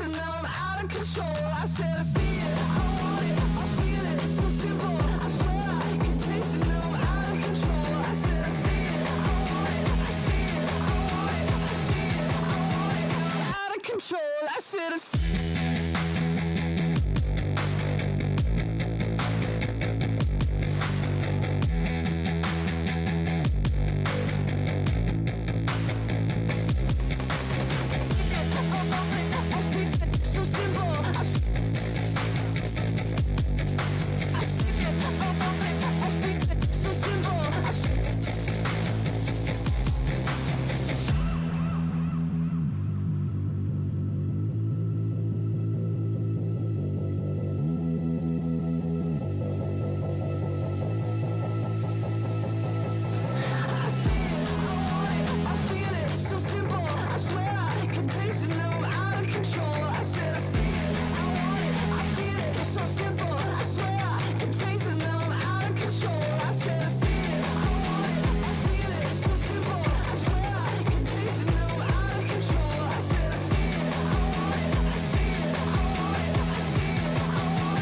chasing, now I'm out of control. I said I see it, I want it, I feel it, it's so simple. I swear I can taste it, now I'm out of control. I said I see it, I want it, I see it, I want it, I see it, I want it,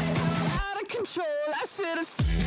now I'm out of control. I said I see it.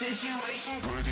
situation pretty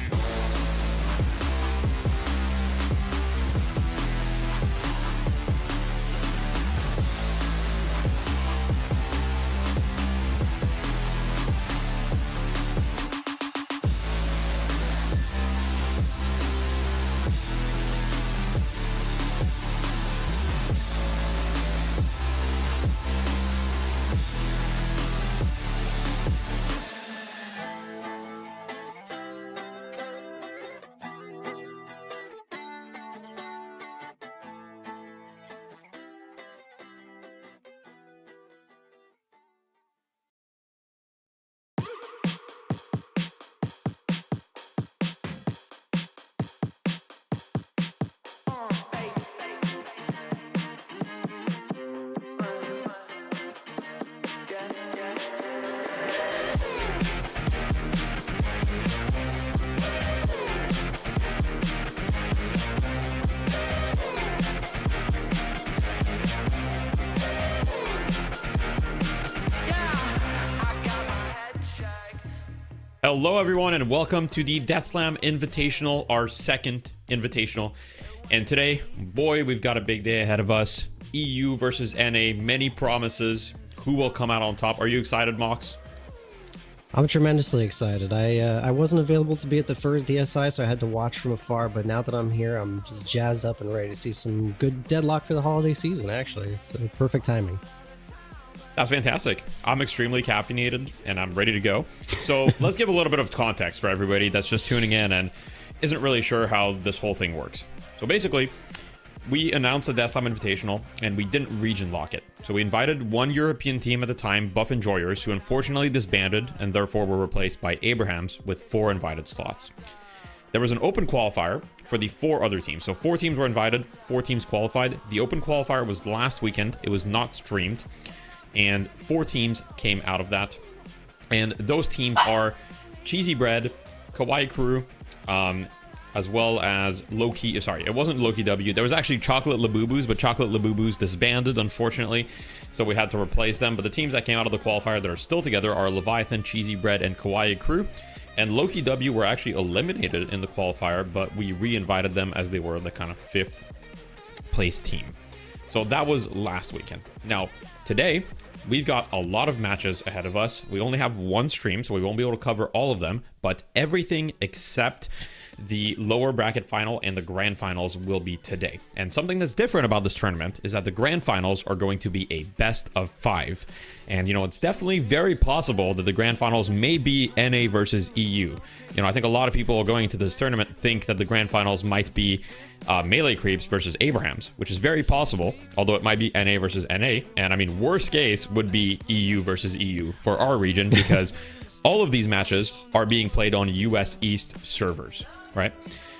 Hello, everyone, and welcome to the Death Slam Invitational, our second Invitational. And today, boy, we've got a big day ahead of us. EU versus NA, many promises. Who will come out on top? Are you excited, Mox? I'm tremendously excited. I wasn't available to be at the first DSI, so I had to watch from afar, but now that I'm here, I'm just jazzed up and ready to see some good deadlock for the holiday season, actually. It's perfect timing. That's fantastic. I'm extremely caffeinated, and I'm ready to go. So let's give a little bit of context for everybody that's just tuning in and isn't really sure how this whole thing works. So basically, we announced the Death Slam Invitational, and we didn't region lock it. So we invited one European team at the time, Buff Enjoyers, who unfortunately disbanded and therefore were replaced by Abrahams with 4 invited slots. There was an open qualifier for the 4 other teams. So 4 teams were invited, 4 teams qualified. The open qualifier was last weekend. It was not streamed. And 4 teams came out of that. And those teams are Cheesy Bread, Kawaii Crew, as well as Loki. Sorry, it wasn't Loki W. There was actually Chocolate Labubu's, but Chocolate Labubu's disbanded, unfortunately. So we had to replace them. But the teams that came out of the qualifier that are still together are Leviathan, Cheesy Bread, and Kawaii Crew. And Loki W were actually eliminated in the qualifier, but we re-invited them as they were the kind of 5th place team. So that was last weekend. Now, today, we've got a lot of matches ahead of us. We only have one stream, so we won't be able to cover all of them, but everything except the lower bracket final and the grand finals will be today. And something that's different about this tournament is that the grand finals are going to be a best of 5. And, it's definitely very possible that the grand finals may be NA versus EU. I think a lot of people going into this tournament think that the grand finals might be Melee Creeps versus Abrahams, which is very possible, although it might be NA versus NA. And I mean, worst case would be EU versus EU for our region, because all of these matches are being played on US East servers, right?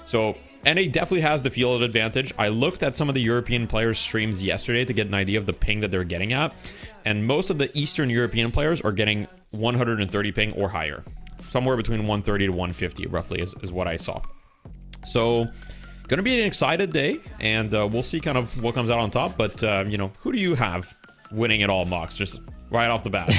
So NA definitely has the field advantage. I looked at some of the European players' streams yesterday to get an idea of the ping that they're getting at, and most of the Eastern European players are getting 130 ping or higher. Somewhere between 130 to 150 roughly is what I saw. So gonna be an excited day, and we'll see kind of what comes out on top. But who do you have winning it all, Mox? Just right off the bat.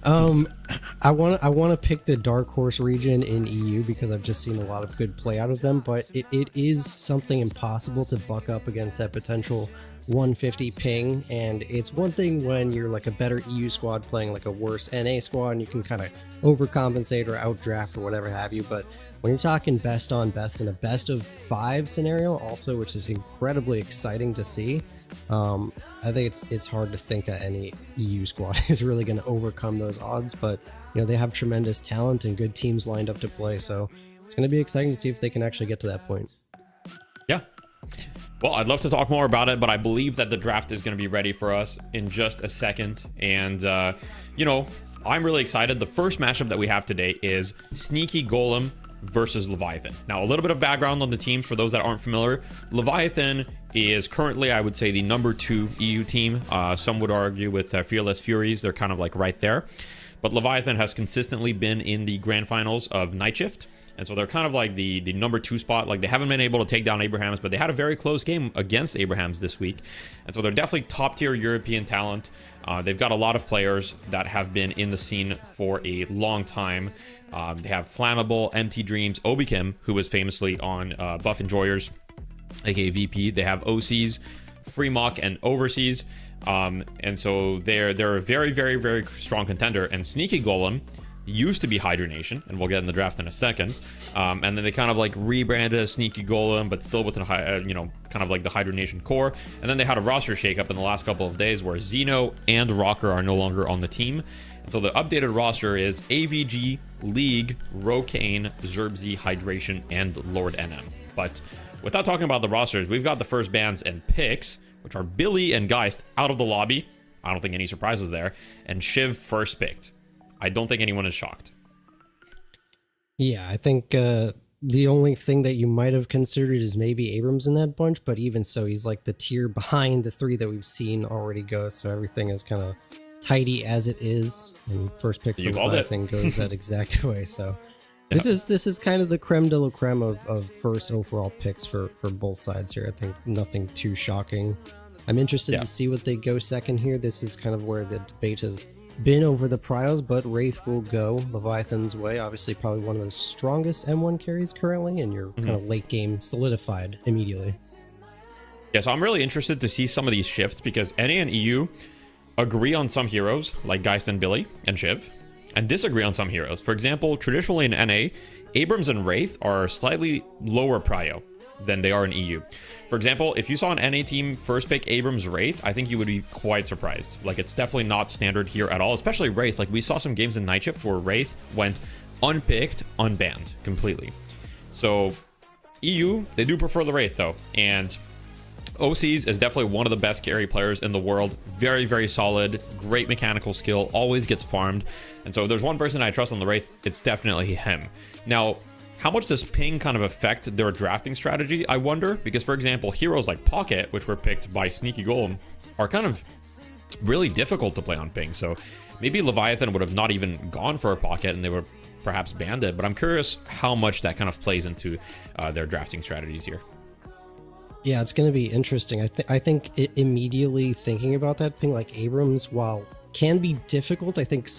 I want to pick the dark horse region in EU because I've just seen a lot of good play out of them, but it is something impossible to buck up against that potential 150 ping. And it's one thing when you're like a better EU squad playing like a worse NA squad and you can kind of overcompensate or outdraft or whatever have you, but when you're talking best on best in a best of 5 scenario also, which is incredibly exciting to see, I think it's hard to think that any EU squad is really going to overcome those odds, but they have tremendous talent and good teams lined up to play, so it's going to be exciting to see if they can actually get to that point. Yeah. Well, I'd love to talk more about it, but I believe that the draft is going to be ready for us in just a second. And, I'm really excited. The first matchup that we have today is Sneaky Golem versus Leviathan. Now, a little bit of background on the teams for those that aren't familiar. Leviathan is currently, I would say, the number 2 EU team. Some would argue with Fearless Furies. They're kind of like right there. But Leviathan has consistently been in the grand finals of Night Shift. And so they're kind of like the number 2 spot. Like, they haven't been able to take down Abrahams, but they had a very close game against Abrahams this week. And so they're definitely top tier European talent. They've got a lot of players that have been in the scene for a long time. They have Flammable, Empty Dreams, Obikim, who was famously on Buff Enjoyers, aka VP. They have OCs, Free Mock, and Overseas. And so they're a very, very, very strong contender. And Sneaky Golem used to be Hydronation, and we'll get in the draft in a second. And then they kind of like rebranded as Sneaky Golem, but still within kind of like the Hydronation core. And then they had a roster shakeup in the last couple of days where Xeno and Rocker are no longer on the team. And so the updated roster is AVG, League, Rokane, Zerbzi, Hydration, and Lord NM. But without talking about the rosters, we've got the first bans and picks, which are Billy and Geist out of the lobby. I don't think any surprises there. And Shiv first picked. I don't think anyone is shocked. Yeah, I think the only thing that you might have considered is maybe Abrams in that bunch, but even so, he's like the tier behind the 3 that we've seen already go, so everything is kind of tidy as it is, and first pick for Leviathan goes that exact way, so yeah. This is kind of the creme de la creme of first overall picks for both sides here. I think nothing too shocking. I'm interested to see what they go second here. This is kind of where the debate has been over the Prios, but Wraith will go Leviathan's way. Obviously, probably one of the strongest M1 carries currently, and you're kind of late game solidified immediately. Yeah, so I'm really interested to see some of these shifts because NA and EU agree on some heroes, like Geist and Billy and Shiv, and disagree on some heroes. For example, traditionally in NA, Abrams and Wraith are slightly lower prio than they are in EU. For example, if you saw an NA team first pick Abrams Wraith, I think you would be quite surprised. Like, it's definitely not standard here at all, especially Wraith. Like, we saw some games in Night Shift where Wraith went unpicked, unbanned completely. So EU, they do prefer the Wraith though, and OCs is definitely one of the best carry players in the world. Very, very solid, great mechanical skill, always gets farmed. And so if there's one person I trust on the Wraith, it's definitely him. Now, how much does ping kind of affect their drafting strategy, I wonder? Because, for example, heroes like Pocket, which were picked by Sneaky Golem, are kind of really difficult to play on ping. So maybe Leviathan would have not even gone for a Pocket and they would perhaps banned it. But I'm curious how much that kind of plays into their drafting strategies here. Yeah, it's going to be interesting. I think immediately thinking about that ping, like Abrams, while can be difficult, I think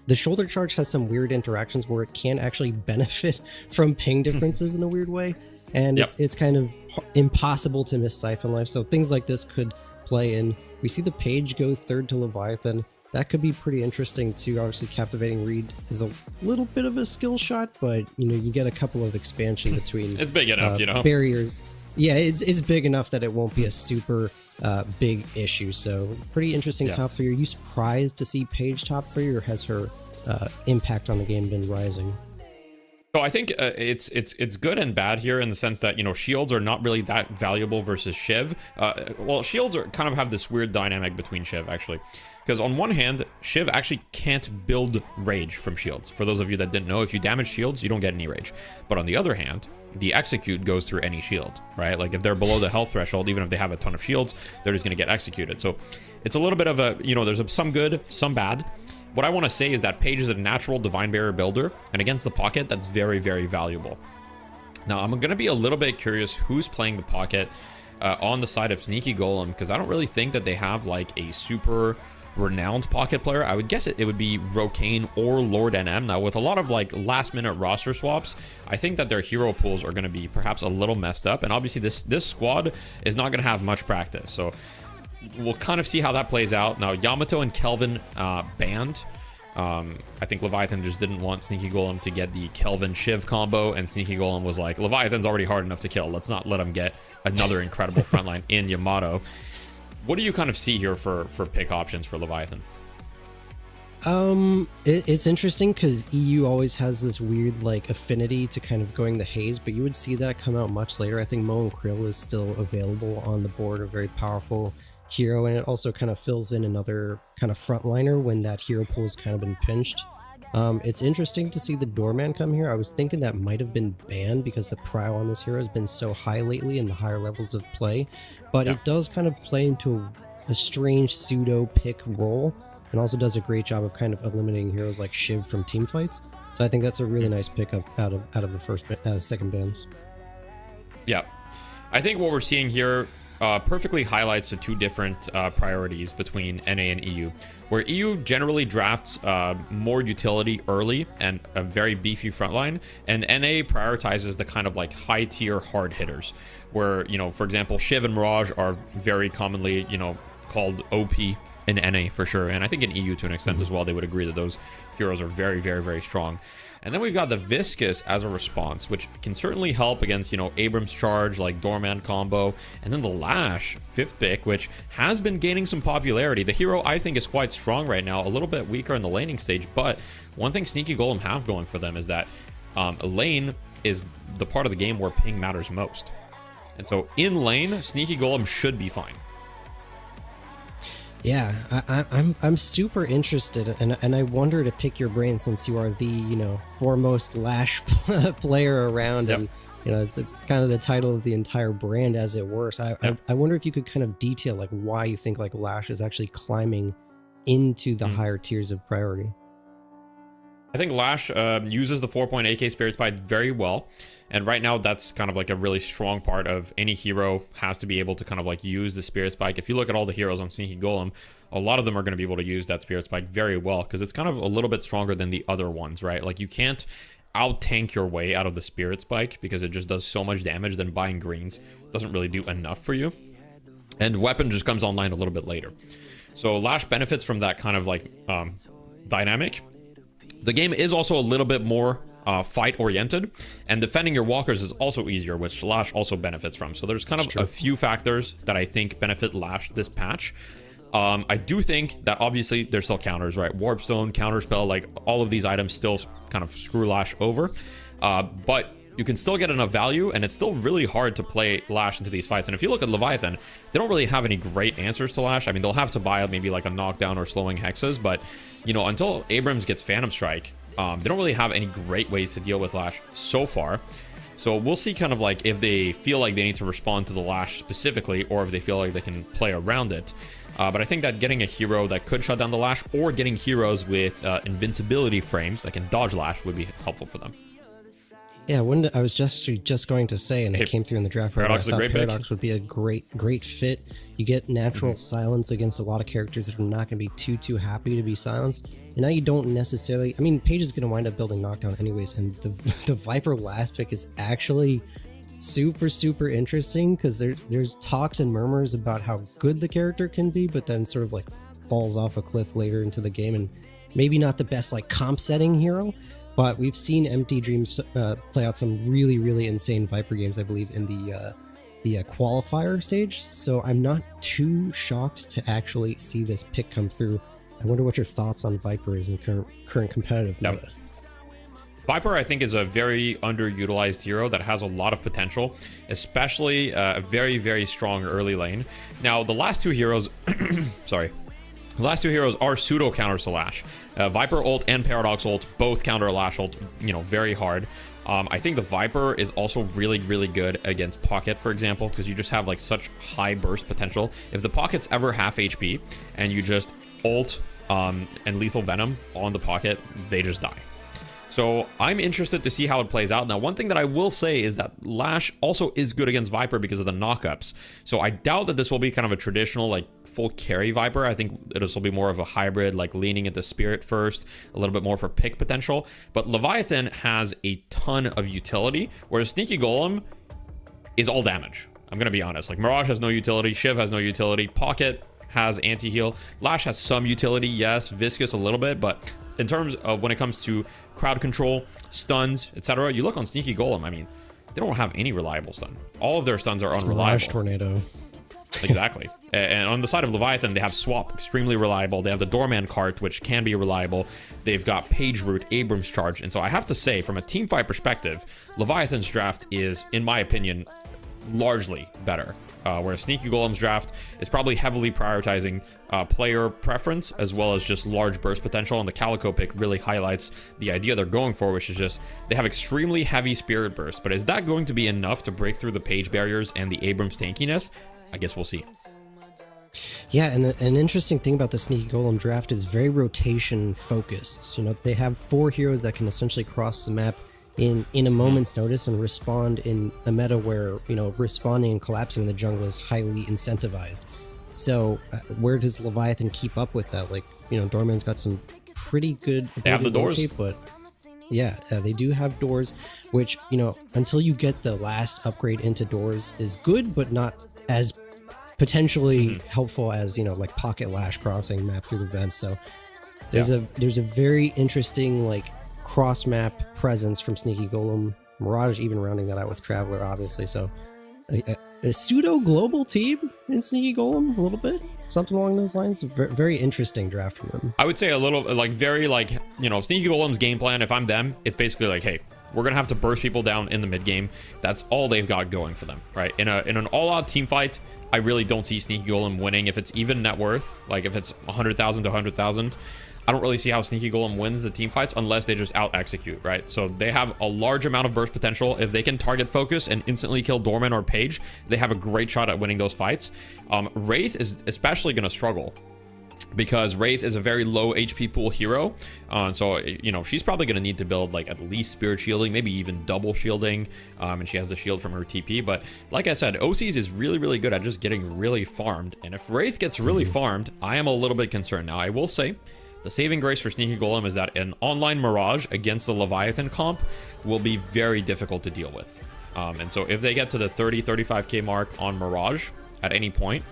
the shoulder charge has some weird interactions where it can actually benefit from ping differences in a weird way. And it's kind of impossible to miss Siphon Life. So things like this could play in. We see the Page go third to Leviathan. That could be pretty interesting too. Obviously, Captivating Reed is a little bit of a skill shot, but you get a couple of expansion between it's big enough, barriers. Yeah, it's big enough that it won't be a super big issue. So pretty interesting top three. Are you surprised to see Paige top three, or has her impact on the game been rising? So I think it's good and bad here in the sense that, shields are not really that valuable versus Shiv. Well, shields kind of have this weird dynamic between Shiv, actually. Because on one hand, Shiv actually can't build rage from shields. For those of you that didn't know, if you damage shields, you don't get any rage. But on the other hand, the execute goes through any shield, right? Like if they're below the health threshold, even if they have a ton of shields, they're just going to get executed. So it's a little bit of a, there's some good, some bad. What I want to say is that Paige is a natural Divine Barrier builder, and against the Pocket, that's very, very valuable. Now, I'm going to be a little bit curious who's playing the Pocket on the side of Sneaky Golem, because I don't really think that they have like a super renowned Pocket player. I would guess it would be Rokane or Lord NM. Now, with a lot of like last minute roster swaps, I think that their hero pools are going to be perhaps a little messed up, and obviously this squad is not going to have much practice. So we'll kind of see how that plays out. Now, Yamato and Kelvin banned. I think Leviathan just didn't want Sneaky Golem to get the Kelvin Shiv combo, and Sneaky Golem was like, Leviathan's already hard enough to kill. Let's not let him get another incredible frontline in Yamato. What do you kind of see here for pick options for Leviathan? It's interesting because EU always has this weird like affinity to kind of going the haze, but you would see that come out much later. I think Mo and Krill is still available on the board, a very powerful hero, and it also kind of fills in another kind of frontliner when that hero pool has kind of been pinched. It's interesting to see the Doorman come here. I was thinking that might have been banned because the prio on this hero has been so high lately in the higher levels of play, but it does kind of play into a strange pseudo pick role, and also does a great job of kind of eliminating heroes like Shiv from team fights. So I think that's a really nice pickup out of the second bans. Yeah, I think what we're seeing here perfectly highlights the two different priorities between NA and EU, where EU generally drafts more utility early and a very beefy frontline, and NA prioritizes the kind of like high tier hard hitters, where, for example, Shiv and Mirage are very commonly, called OP in NA for sure, and I think in EU to an extent as well, they would agree that those heroes are very, very, very strong. And then we've got the Viscous as a response, which can certainly help against, Abrams Charge, like Doorman combo. And then the Lash, 5th pick, which has been gaining some popularity. The hero, I think, is quite strong right now, a little bit weaker in the laning stage. But one thing Sneaky Golem have going for them is that lane is the part of the game where ping matters most. And so in lane, Sneaky Golem should be fine. Yeah, I'm super interested, and I wonder to pick your brain since you are the foremost Lash player around, and it's kind of the title of the entire brand as it were. So I wonder if you could kind of detail like why you think like Lash is actually climbing into the higher tiers of priority. I think Lash uses the 4-point AK Spirit Spike very well. And right now, that's kind of like a really strong part of any hero has to be able to kind of like use the Spirit Spike. If you look at all the heroes on Sneaky Golem, a lot of them are going to be able to use that Spirit Spike very well because it's kind of a little bit stronger than the other ones, right? Like you can't out-tank your way out of the Spirit Spike because it just does so much damage, then buying greens doesn't really do enough for you. And Weapon just comes online a little bit later. So Lash benefits from that kind of like dynamic. The game is also a little bit more fight oriented, and defending your walkers is also easier, which Lash also benefits from. So there's kind of a few factors that I think benefit Lash this patch. I do think that obviously there's still counters, right? Warpstone, Counterspell, like all of these items still kind of screw Lash over, but you can still get enough value, and it's still really hard to play Lash into these fights. And if you look at Leviathan, they don't really have any great answers to Lash. I mean, they'll have to buy maybe like a knockdown or slowing hexes, but you know, until Abrams gets Phantom Strike, they don't really have any great ways to deal with Lash so far. So we'll see kind of like if they feel like they need to respond to the Lash specifically, or if they feel like they can play around it. But I think that getting a hero that could shut down the Lash, or getting heroes with invincibility frames that can dodge Lash would be helpful for them. Yeah, I was just going to say, and it came through in the draft. Paradox is a great Paradox would be a great fit. You get natural silence against a lot of characters that are not going to be too happy to be silenced. And now you don't necessarily... I mean, Paige is going to wind up building Knockdown anyways, and the Viper last pick is actually super interesting, because there's talks and murmurs about how good the character can be, but then sort of like falls off a cliff later into the game, and maybe not the best like comp setting hero. But we've seen Empty Dreams play out some really insane Viper games, I believe, in the qualifier stage. So I'm not too shocked to actually see this pick come through. I wonder what your thoughts on Viper is in current competitive meta. Viper, I think, is a very underutilized hero that has a lot of potential, especially a very strong early lane. Now, the last two heroes, sorry. The last two heroes are pseudo counters to Lash. Viper ult and Paradox ult both counter Lash ult, you know, very hard. I think the Viper is also really good against Pocket, for example, because you just have like such high burst potential. If the Pocket's ever half HP and you just ult and Lethal Venom on the Pocket, they just die. So I'm interested to see how it plays out. Now, one thing that I will say is that Lash also is good against Viper because of the knockups. So I doubt that this will be kind of a traditional like full carry Viper. I think this will be more of a hybrid, like leaning into Spirit first, a little bit more for pick potential. But Leviathan has a ton of utility, whereas Sneaky Golem is all damage. I'm going to be honest. Like Mirage has no utility, Shiv has no utility, Pocket has anti-heal, Lash has some utility, yes, Viscous a little bit, but in terms of when it comes to crowd control, stuns, etc., you look on Sneaky Golem, I mean, they don't have any reliable stun. All of their stuns are unreliable. Mirage Tornado. Exactly. And on the side of Leviathan, they have Swap, extremely reliable. They have the Doorman Cart, which can be reliable. They've got Page Root, Abrams Charge. And so I have to say, from a teamfight perspective, Leviathan's draft is, in my opinion, largely better. Whereas Sneaky Golem's draft is probably heavily prioritizing player preference as well as just large burst potential, and the Calico pick really highlights the idea they're going for, which is just they have extremely heavy Spirit Burst. But is that going to be enough to break through the Page barriers and the Abrams tankiness? I guess we'll see. Yeah, and an interesting thing about the Sneaky Golem draft is very rotation focused. You know, they have 4 heroes that can essentially cross the map in a moment's notice and respond in a meta where, you know, responding and collapsing in the jungle is highly incentivized. So where does Leviathan keep up with that? Like, you know, Doorman's got some pretty good they have the doors, but yeah, they do have doors, which, you know, until you get the last upgrade into doors is good, but not as potentially helpful as, you know, like Pocket Lash crossing map through the vents. So there's a very interesting like cross map presence from Sneaky Golem. Mirage even rounding that out with Traveler, obviously. So a pseudo global team in Sneaky Golem, a little bit, something along those lines. Very interesting draft from them. I would say a little like very like, you know, Sneaky Golem's game plan, if I'm them, it's basically like, hey, we're gonna have to burst people down in the mid game. That's all they've got going for them, right? In an all-out team fight, I really don't see Sneaky Golem winning if it's even net worth. Like if it's 100,000 to 100,000, I don't really see how Sneaky Golem wins the team fights unless they just out execute, right? So they have a large amount of burst potential. If they can target focus and instantly kill Doorman or Page, they have a great shot at winning those fights. Wraith is especially going to struggle because Wraith is a very low HP pool hero. So, you know, she's probably going to need to build like at least spirit shielding, maybe even double shielding. And she has the shield from her TP. But like I said, OCs is really, really good at just getting really farmed. And if Wraith gets really farmed, I am a little bit concerned. Now, I will say the saving grace for Sneaky Golem is that an online Mirage against the Leviathan comp will be very difficult to deal with. And so if they get to the 30-35k mark on Mirage at any point,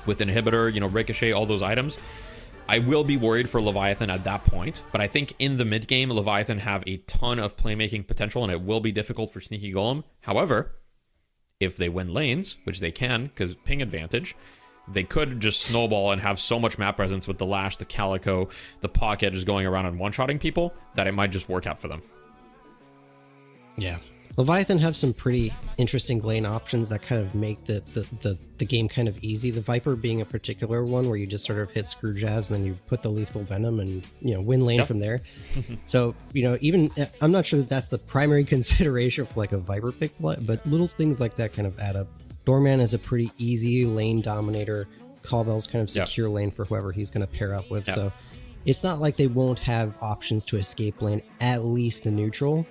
with Inhibitor, you know, Ricochet, all those items, I will be worried for Leviathan at that point. But I think in the mid game, Leviathan have a ton of playmaking potential, and it will be difficult for Sneaky Golem. However, if they win lanes, which they can, because ping advantage, they could just snowball and have so much map presence with the Lash, the Calico, the Pocket just going around and one-shotting people that it might just work out for them. Yeah. Leviathan have some pretty interesting lane options that kind of make the game kind of easy. The Viper being a particular one where you just sort of hit screw jabs and then you put the lethal venom and, you know, win lane from there. So, you know, even I'm not sure that that's the primary consideration for like a Viper pick, but little things like that kind of add up. Doorman is a pretty easy lane dominator. Caldwell's kind of secure lane for whoever he's going to pair up with. So it's not like they won't have options to escape lane, at least in neutral.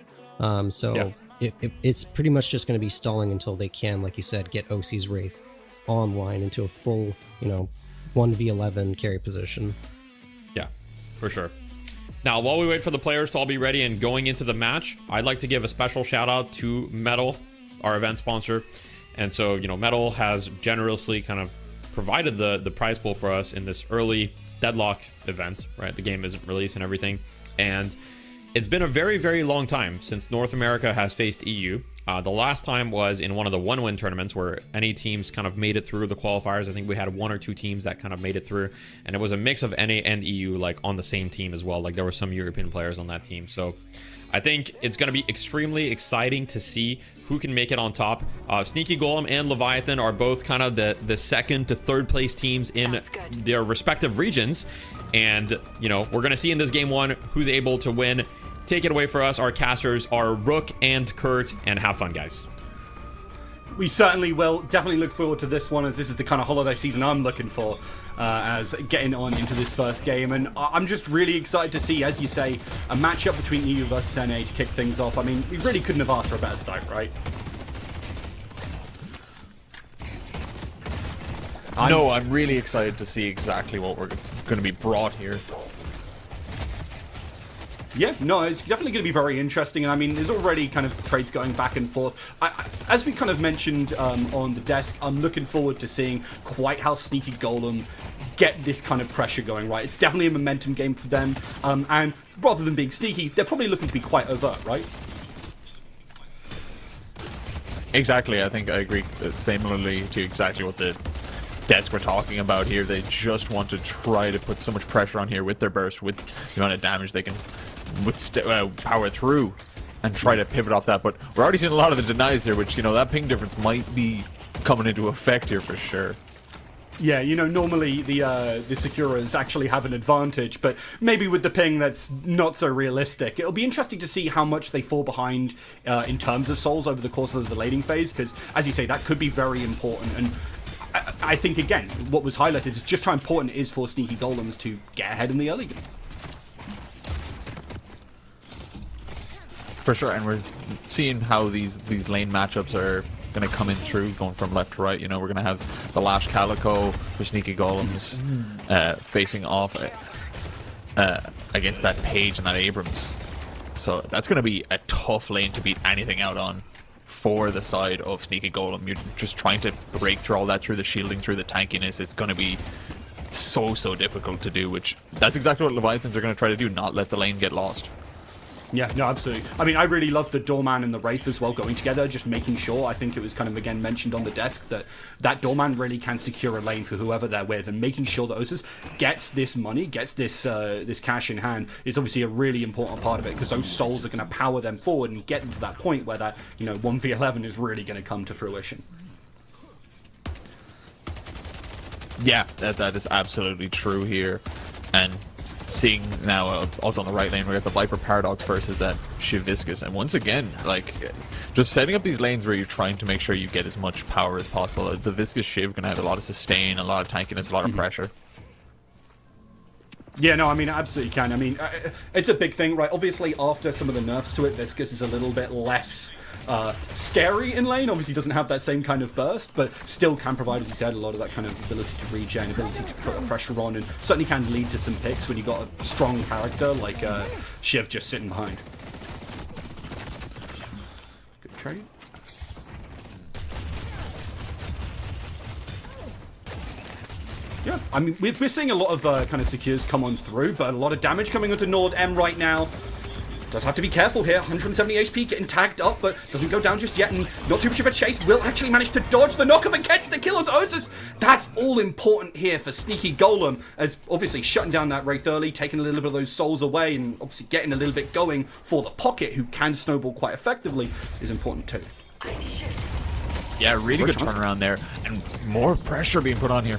It's pretty much just going to be stalling until they can, like you said, get OC's Wraith online into a full, you know, 1v11 carry position. Yeah, for sure. Now, while we wait for the players to all be ready and going into the match, I'd like to give a special shout out to Metal, our event sponsor. And so, you know, Metal has generously kind of provided the prize pool for us in this early Deadlock event, right? The game isn't released and everything. And it's been a very, very long time since North America has faced EU. The last time was in one of the one-win tournaments where any teams kind of made it through the qualifiers. I think we had 1 or 2 teams that kind of made it through, and it was a mix of NA and EU like on the same team as well. Like there were some European players on that team. So I think it's going to be extremely exciting to see who can make it on top. Sneaky Golem and Leviathan are both kind of the second to third place teams in their respective regions. And, you know, we're going to see in this game 1 who's able to win. Take it away for us. Our casters are Rook and Kurt, and have fun, guys. We certainly will. Definitely look forward to this one, as this is the kind of holiday season I'm looking for, as getting on into this first game. And I'm just really excited to see, as you say, a matchup between EU versus NA to kick things off. I mean, we really couldn't have asked for a better start, right? I'm really excited to see exactly what we're going to be brought here. Yeah, no, it's definitely going to be very interesting. And I mean, there's already kind of trades going back and forth. As we kind of mentioned on the desk, I'm looking forward to seeing quite how Sneaky Golem get this kind of pressure going, right? It's definitely a momentum game for them. And rather than being sneaky, they're probably looking to be quite overt, right? Exactly. I think I agree similarly to exactly what the desk we're talking about here. They just want to try to put so much pressure on here with their burst, with the amount of damage they can power through, and try to pivot off that. But we're already seeing a lot of the denies here, which, you know, that ping difference might be coming into effect here for sure. Yeah, you know, normally the Securas actually have an advantage, but maybe with the ping that's not so realistic. It'll be interesting to see how much they fall behind in terms of souls over the course of the laning phase, because, as you say, that could be very important. And I think, again, what was highlighted is just how important it is for Sneaky Golems to get ahead in the early game. For sure, and we're seeing how these lane matchups are going to come in through, going from left to right. You know, we're going to have the Lash Calico for Sneaky Golems facing off against that Page and that Abrams. So that's going to be a tough lane to beat anything out on for the side of Sneaky Golem. You're just trying to break through all that, through the shielding, through the tankiness. It's going to be so difficult to do, which that's exactly what Leviathans are going to try to do, not let the lane get lost. Yeah, no, absolutely. I mean, I really love the Doorman and the Wraith as well going together, just making sure. I think it was kind of, again, mentioned on the desk that Doorman really can secure a lane for whoever they're with, and making sure that Osus gets this money, gets this this cash in hand is obviously a really important part of it, because those souls are going to power them forward and get them to that point where that, you know, 1v11 is really going to come to fruition. Yeah, that is absolutely true here. And seeing now also on the right lane, we got the Viper Paradox versus that Shiv Viscous, and once again, like, just setting up these lanes where you're trying to make sure you get as much power as possible. The Viscous Shiv gonna have a lot of sustain, a lot of tankiness, a lot of pressure. Yeah, no, I mean, it absolutely can. I mean, it's a big thing, right? Obviously, after some of the nerfs to it, Viscous is a little bit less scary in lane. Obviously, doesn't have that same kind of burst, but still can provide, as you said, a lot of that kind of ability to regen, ability to put pressure on, and certainly can lead to some picks when you got a strong character like Shiv just sitting behind. Good trade. Yeah, I mean, we're seeing a lot of kind of secures come on through, but a lot of damage coming onto Nord M right now. Does have to be careful here. 170 HP getting tagged up, but doesn't go down just yet, and not too much of a chase. Will actually manage to dodge the knockup and gets the kill onto Osus. That's all important here for Sneaky Golem, as obviously shutting down that Wraith early, taking a little bit of those souls away, and obviously getting a little bit going for the Pocket, who can snowball quite effectively, is important too. Yeah, really good turnaround there, and more pressure being put on here.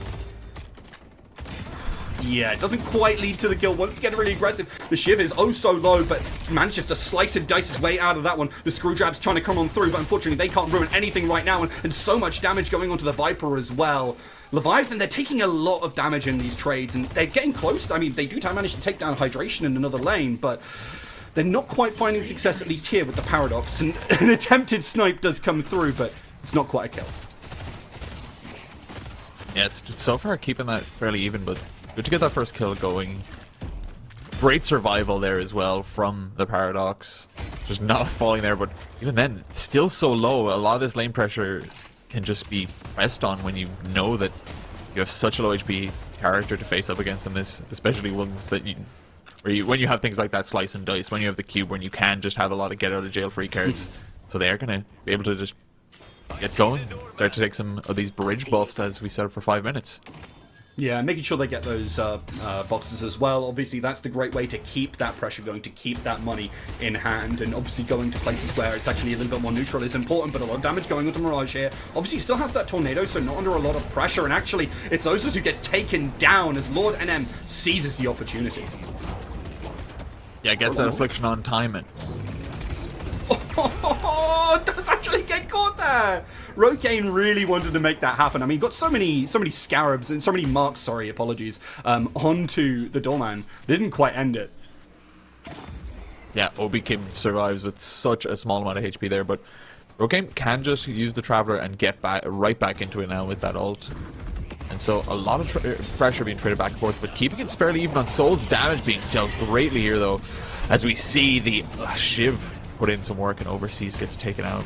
Yeah, it doesn't quite lead to the kill. Wants to get really aggressive. The Shiv is oh so low, but manages to slice and dice his way out of that one. The Screwjab's trying to come on through, but unfortunately they can't ruin anything right now, and so much damage going onto the Viper as well. Leviathan, they're taking a lot of damage in these trades, and they're getting close. I mean, they do manage to take down Hydration in another lane, but they're not quite finding success, at least here, with the Paradox. And an attempted snipe does come through, but it's not quite a kill. Yeah, it's so far keeping that fairly even, but good to get that first kill going. Great survival there as well from the Paradox. Just not falling there, but even then, still so low. A lot of this lane pressure can just be pressed on when you know that you have such a low HP character to face up against in this, especially ones that when you have things like that slice and dice, when you have the cube, when you can just have a lot of get out of jail free cards. So they're gonna be able to just get going, start to take some of these bridge buffs as we set up for 5 minutes. Yeah, making sure they get those boxes as well. Obviously, that's the great way to keep that pressure going, to keep that money in hand, and obviously going to places where it's actually a little bit more neutral is important, but a lot of damage going onto Mirage here. Obviously, still has that tornado, so not under a lot of pressure, and actually, it's Osus who gets taken down as Lord NM seizes the opportunity. Yeah, gets that affliction on time, and does actually get caught there. Rogaine really wanted to make that happen. I mean, got so many scarabs and so many marks, onto the doorman. They didn't quite end it. yeah, Obi Kim survives with such a small amount of HP there, but Rogaine can just use the Traveler and get right back into it now with that ult. And so a lot of pressure being traded back and forth, but keeping it fairly even on souls. Damage being dealt greatly here, though, as we see the Shiv put in some work and Overseas gets taken out.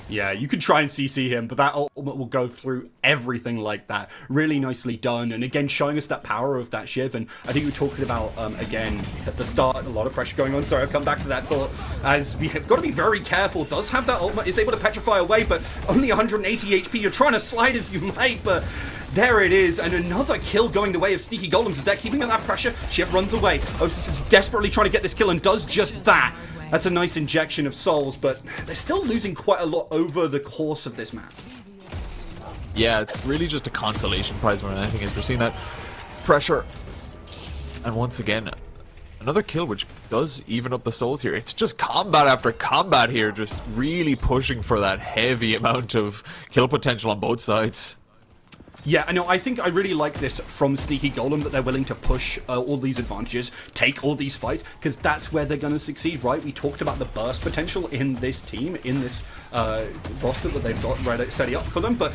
Yeah, you could try and CC him, but that ultimate will go through everything like that. Really nicely done, and again, showing us that power of that Shiv, and I think we were talking about, again, at the start, a lot of pressure going on. Sorry, I'll come back to that thought, as we have got to be very careful. Does have that ultimate, is able to petrify away, but only 180 HP. You're trying to slide as you might, but there it is, and another kill going the way of Sneaky Golems. Is that keeping on that pressure? Shiv runs away. Osus is desperately trying to get this kill and does just that. That's a nice injection of souls, but they're still losing quite a lot over the course of this map. Yeah, it's really just a consolation prize more than anything, is we're seeing that pressure. And once again, another kill, which does even up the souls here. It's just combat after combat here, just really pushing for that heavy amount of kill potential on both sides. Yeah, I know. I think I really like this from Sneaky Golem, that they're willing to push all these advantages, take all these fights, because that's where they're going to succeed, right? We talked about the burst potential in this team, in this roster that they've got setting up for them, but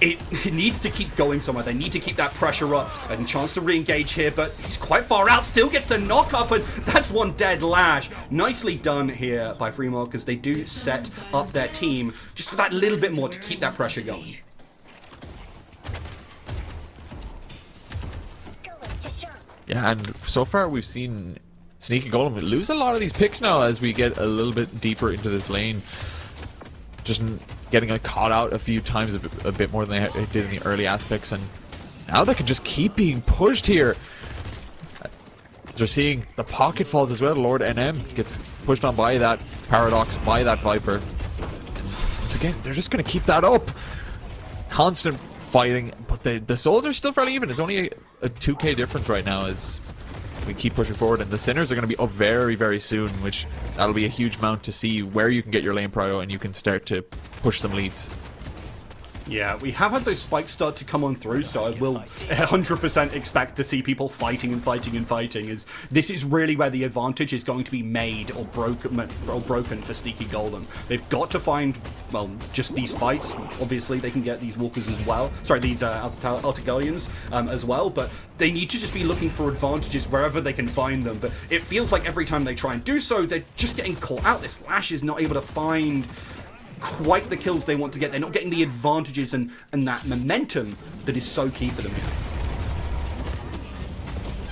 it needs to keep going somewhere. They need to keep that pressure up, and chance to re-engage here, but he's quite far out, still gets the knock up, and that's one dead lash. Nicely done here by Fremont, because they do set up their team just for that little bit more to keep that pressure going. Yeah, and so far we've seen Sneaky Golem lose a lot of these picks now as we get a little bit deeper into this lane. Just getting caught out a few times a bit more than they did in the early aspects, and now they can just keep being pushed here. They're seeing the pocket falls as well. Lord NM gets pushed on by that Paradox, by that Viper. And once again, they're just going to keep that up. Constant fighting, but the souls are still fairly even. It's only a 2k difference right now as we keep pushing forward, and the Sinners are going to be up very, very soon, which that'll be a huge amount to see where you can get your lane prio and you can start to push some leads. Yeah, we have had those spikes start to come on through, so I will 100% expect to see people fighting and fighting and fighting. As this is really where the advantage is going to be made or broken for Sneaky Golem. They've got to find, well, just these fights. Obviously, they can get these walkers as well. Sorry, these Altagallians as well, but they need to just be looking for advantages wherever they can find them. But it feels like every time they try and do so, they're just getting caught out. This Lash is not able to find quite the kills they want to get. They're not getting the advantages and that momentum that is so key for them here.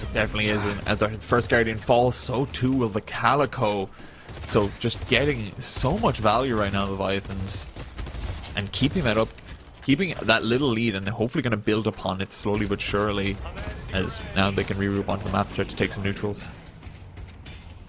It definitely is, and as our first Guardian falls, so too will the Calico. So just getting so much value right now, Leviathans, and keeping that up, keeping that little lead, and they're hopefully going to build upon it slowly but surely, as now they can regroup onto the map to try to take some neutrals.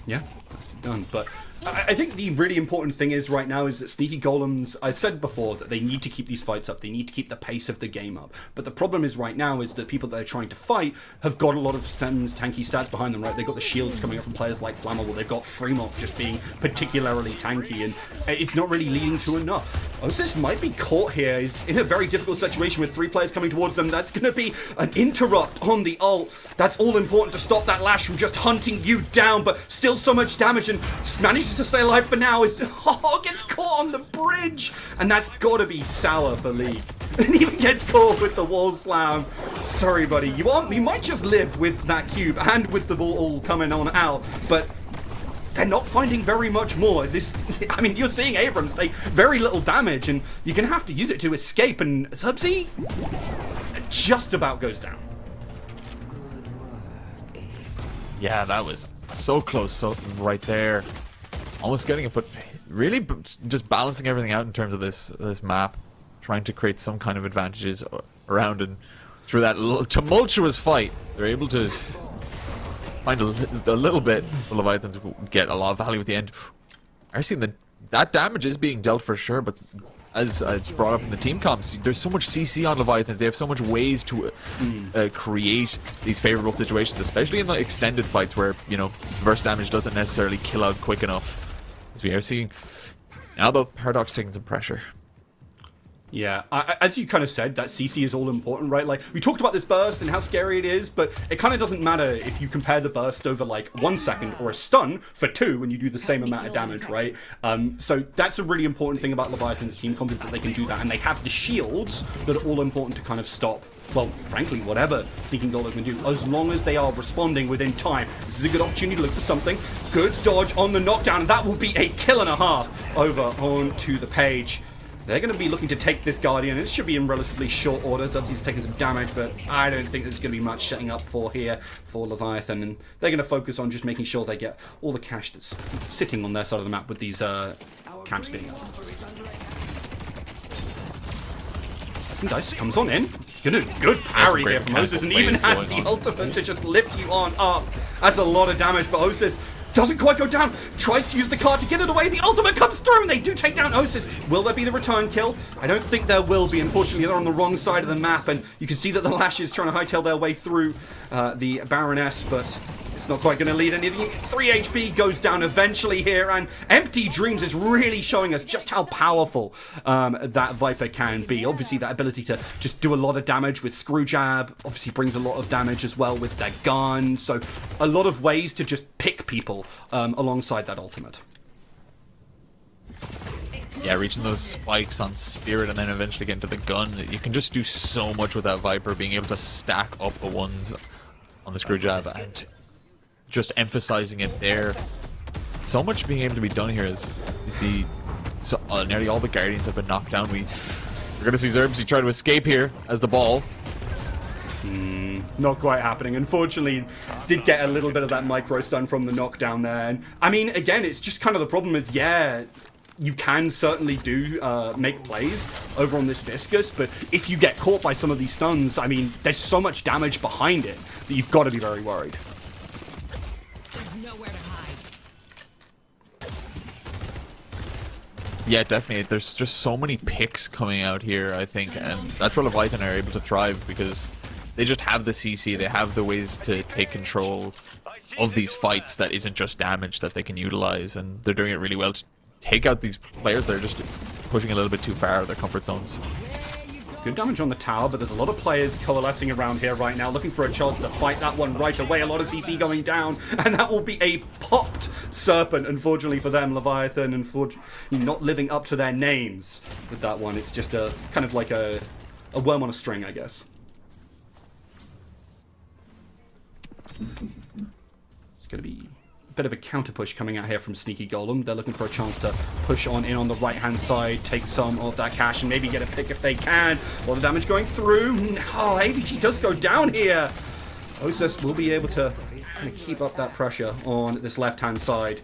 Yeah, that's done. But I think the really important thing is right now is that Sneaky Golems, I said before that they need to keep these fights up, they need to keep the pace of the game up. But the problem is right now is that people that they're trying to fight have got a lot of tanky stats behind them, right? They've got the shields coming up from players like Flammable, they've got Fremont just being particularly tanky, and it's not really leading to enough. Osis might be caught here, he's in a very difficult situation with 3 players coming towards them. That's going to be an interrupt on the ult. That's all important to stop that Lash from just hunting you down, but still so much damage, and manages to stay alive for now. Is gets caught on the bridge, and that's got to be sour for League. And even gets caught with the wall slam. Sorry, buddy. You might just live with that cube and with the ball all coming on out, but they're not finding very much more. I mean, you're seeing Abrams take very little damage, and you're gonna have to use it to escape. And Subsea just about goes down. Yeah, that was so close, so right there. Almost getting it, but really just balancing everything out in terms of this map, trying to create some kind of advantages around, and through that tumultuous fight, they're able to find a little bit. The Leviathans get a lot of value at the end. I see that damage is being dealt for sure, but as I brought up in the team comps, there's so much CC on Leviathans. They have so much ways to create these favorable situations, especially in the extended fights where, you know, burst damage doesn't necessarily kill out quick enough. As we are seeing now, the Paradox taking some pressure. Yeah, as you kind of said, that CC is all important, right? Like, we talked about this burst and how scary it is, but it kind of doesn't matter if you compare the burst over, like, 1 second or a stun for 2 when you do the same amount of damage, right? So that's a really important thing about Leviathan's team comp, is that they can do that, and they have the shields that are all important to kind of stop, well, frankly, whatever Sneaking Golem can do, as long as they are responding within time. This is a good opportunity to look for something. Good dodge on the knockdown, and that will be a kill and a half over onto the page. They're going to be looking to take this Guardian. It should be in relatively short order. Zubsy's taking some damage, but I don't think there's going to be much setting up for here for Leviathan. And they're going to focus on just making sure they get all the cash that's sitting on their side of the map with these camps being up. Dice comes on in. It's gonna good parry here from Osis, and even has the ultimate to just lift you on up. That's a lot of damage, but Osis doesn't quite go down. Tries to use the card to get it away. The ultimate comes through, and they do take down Osis. Will there be the return kill? I don't think there will be. Unfortunately, they're on the wrong side of the map, and you can see that the Lash is trying to hightail their way through the Baroness, but it's not quite going to lead anything. 3 HP goes down eventually here, and Empty Dreams is really showing us just how powerful that Viper can be. Obviously, that ability to just do a lot of damage with Screw Jab obviously brings a lot of damage as well with their gun. So a lot of ways to just pick people alongside that ultimate. Yeah, reaching those spikes on Spirit and then eventually getting to the gun. You can just do so much with that Viper, being able to stack up the ones on the Screw Jab and just emphasizing it there. So much being able to be done here, as you see nearly all the Guardians have been knocked down. We're going to see Zerbsy try to escape here as the ball. Not quite happening. Unfortunately, did get a little bit of that micro stun from the knockdown there. And I mean, again, it's just kind of the problem is, yeah, you can certainly do make plays over on this Viscous, but if you get caught by some of these stuns, I mean, there's so much damage behind it that you've got to be very worried. There's nowhere to hide. Yeah, definitely. There's just so many picks coming out here, I think, and that's where Leviathan are able to thrive, because they just have the CC, they have the ways to take control of these fights that isn't just damage that they can utilize, and they're doing it really well to take out these players that are just pushing a little bit too far out of their comfort zones. There you Good damage on the tower, but there's a lot of players coalescing around here right now, looking for a chance to fight that one right away. A lot of CC going down, and that will be a popped Serpent, unfortunately for them. Leviathan, unfortunately, not living up to their names with that one. It's just a kind of like a worm on a string, I guess. It's going to be bit of a counter push coming out here from Sneaky Golem. They're looking for a chance to push on in on the right hand side, take some of that cash and maybe get a pick if they can. A lot of damage going through. Oh, AVG does go down here. Osus will be able to kind of keep up that pressure on this left hand side.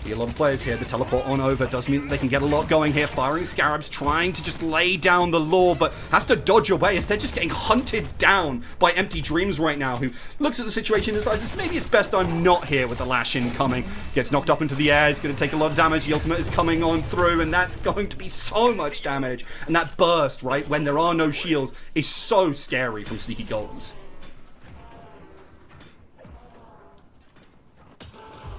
Be a lot of players here. The teleport on over does mean that they can get a lot going here. Firing Scarabs, trying to just lay down the law, but has to dodge away as they're just getting hunted down by Empty Dreams right now, who looks at the situation and decides maybe it's best I'm not here with the lash incoming. Gets knocked up into the air, is going to take a lot of damage. The ultimate is coming on through, and that's going to be so much damage. And that burst, right, when there are no shields, is so scary from Sneaky Golems.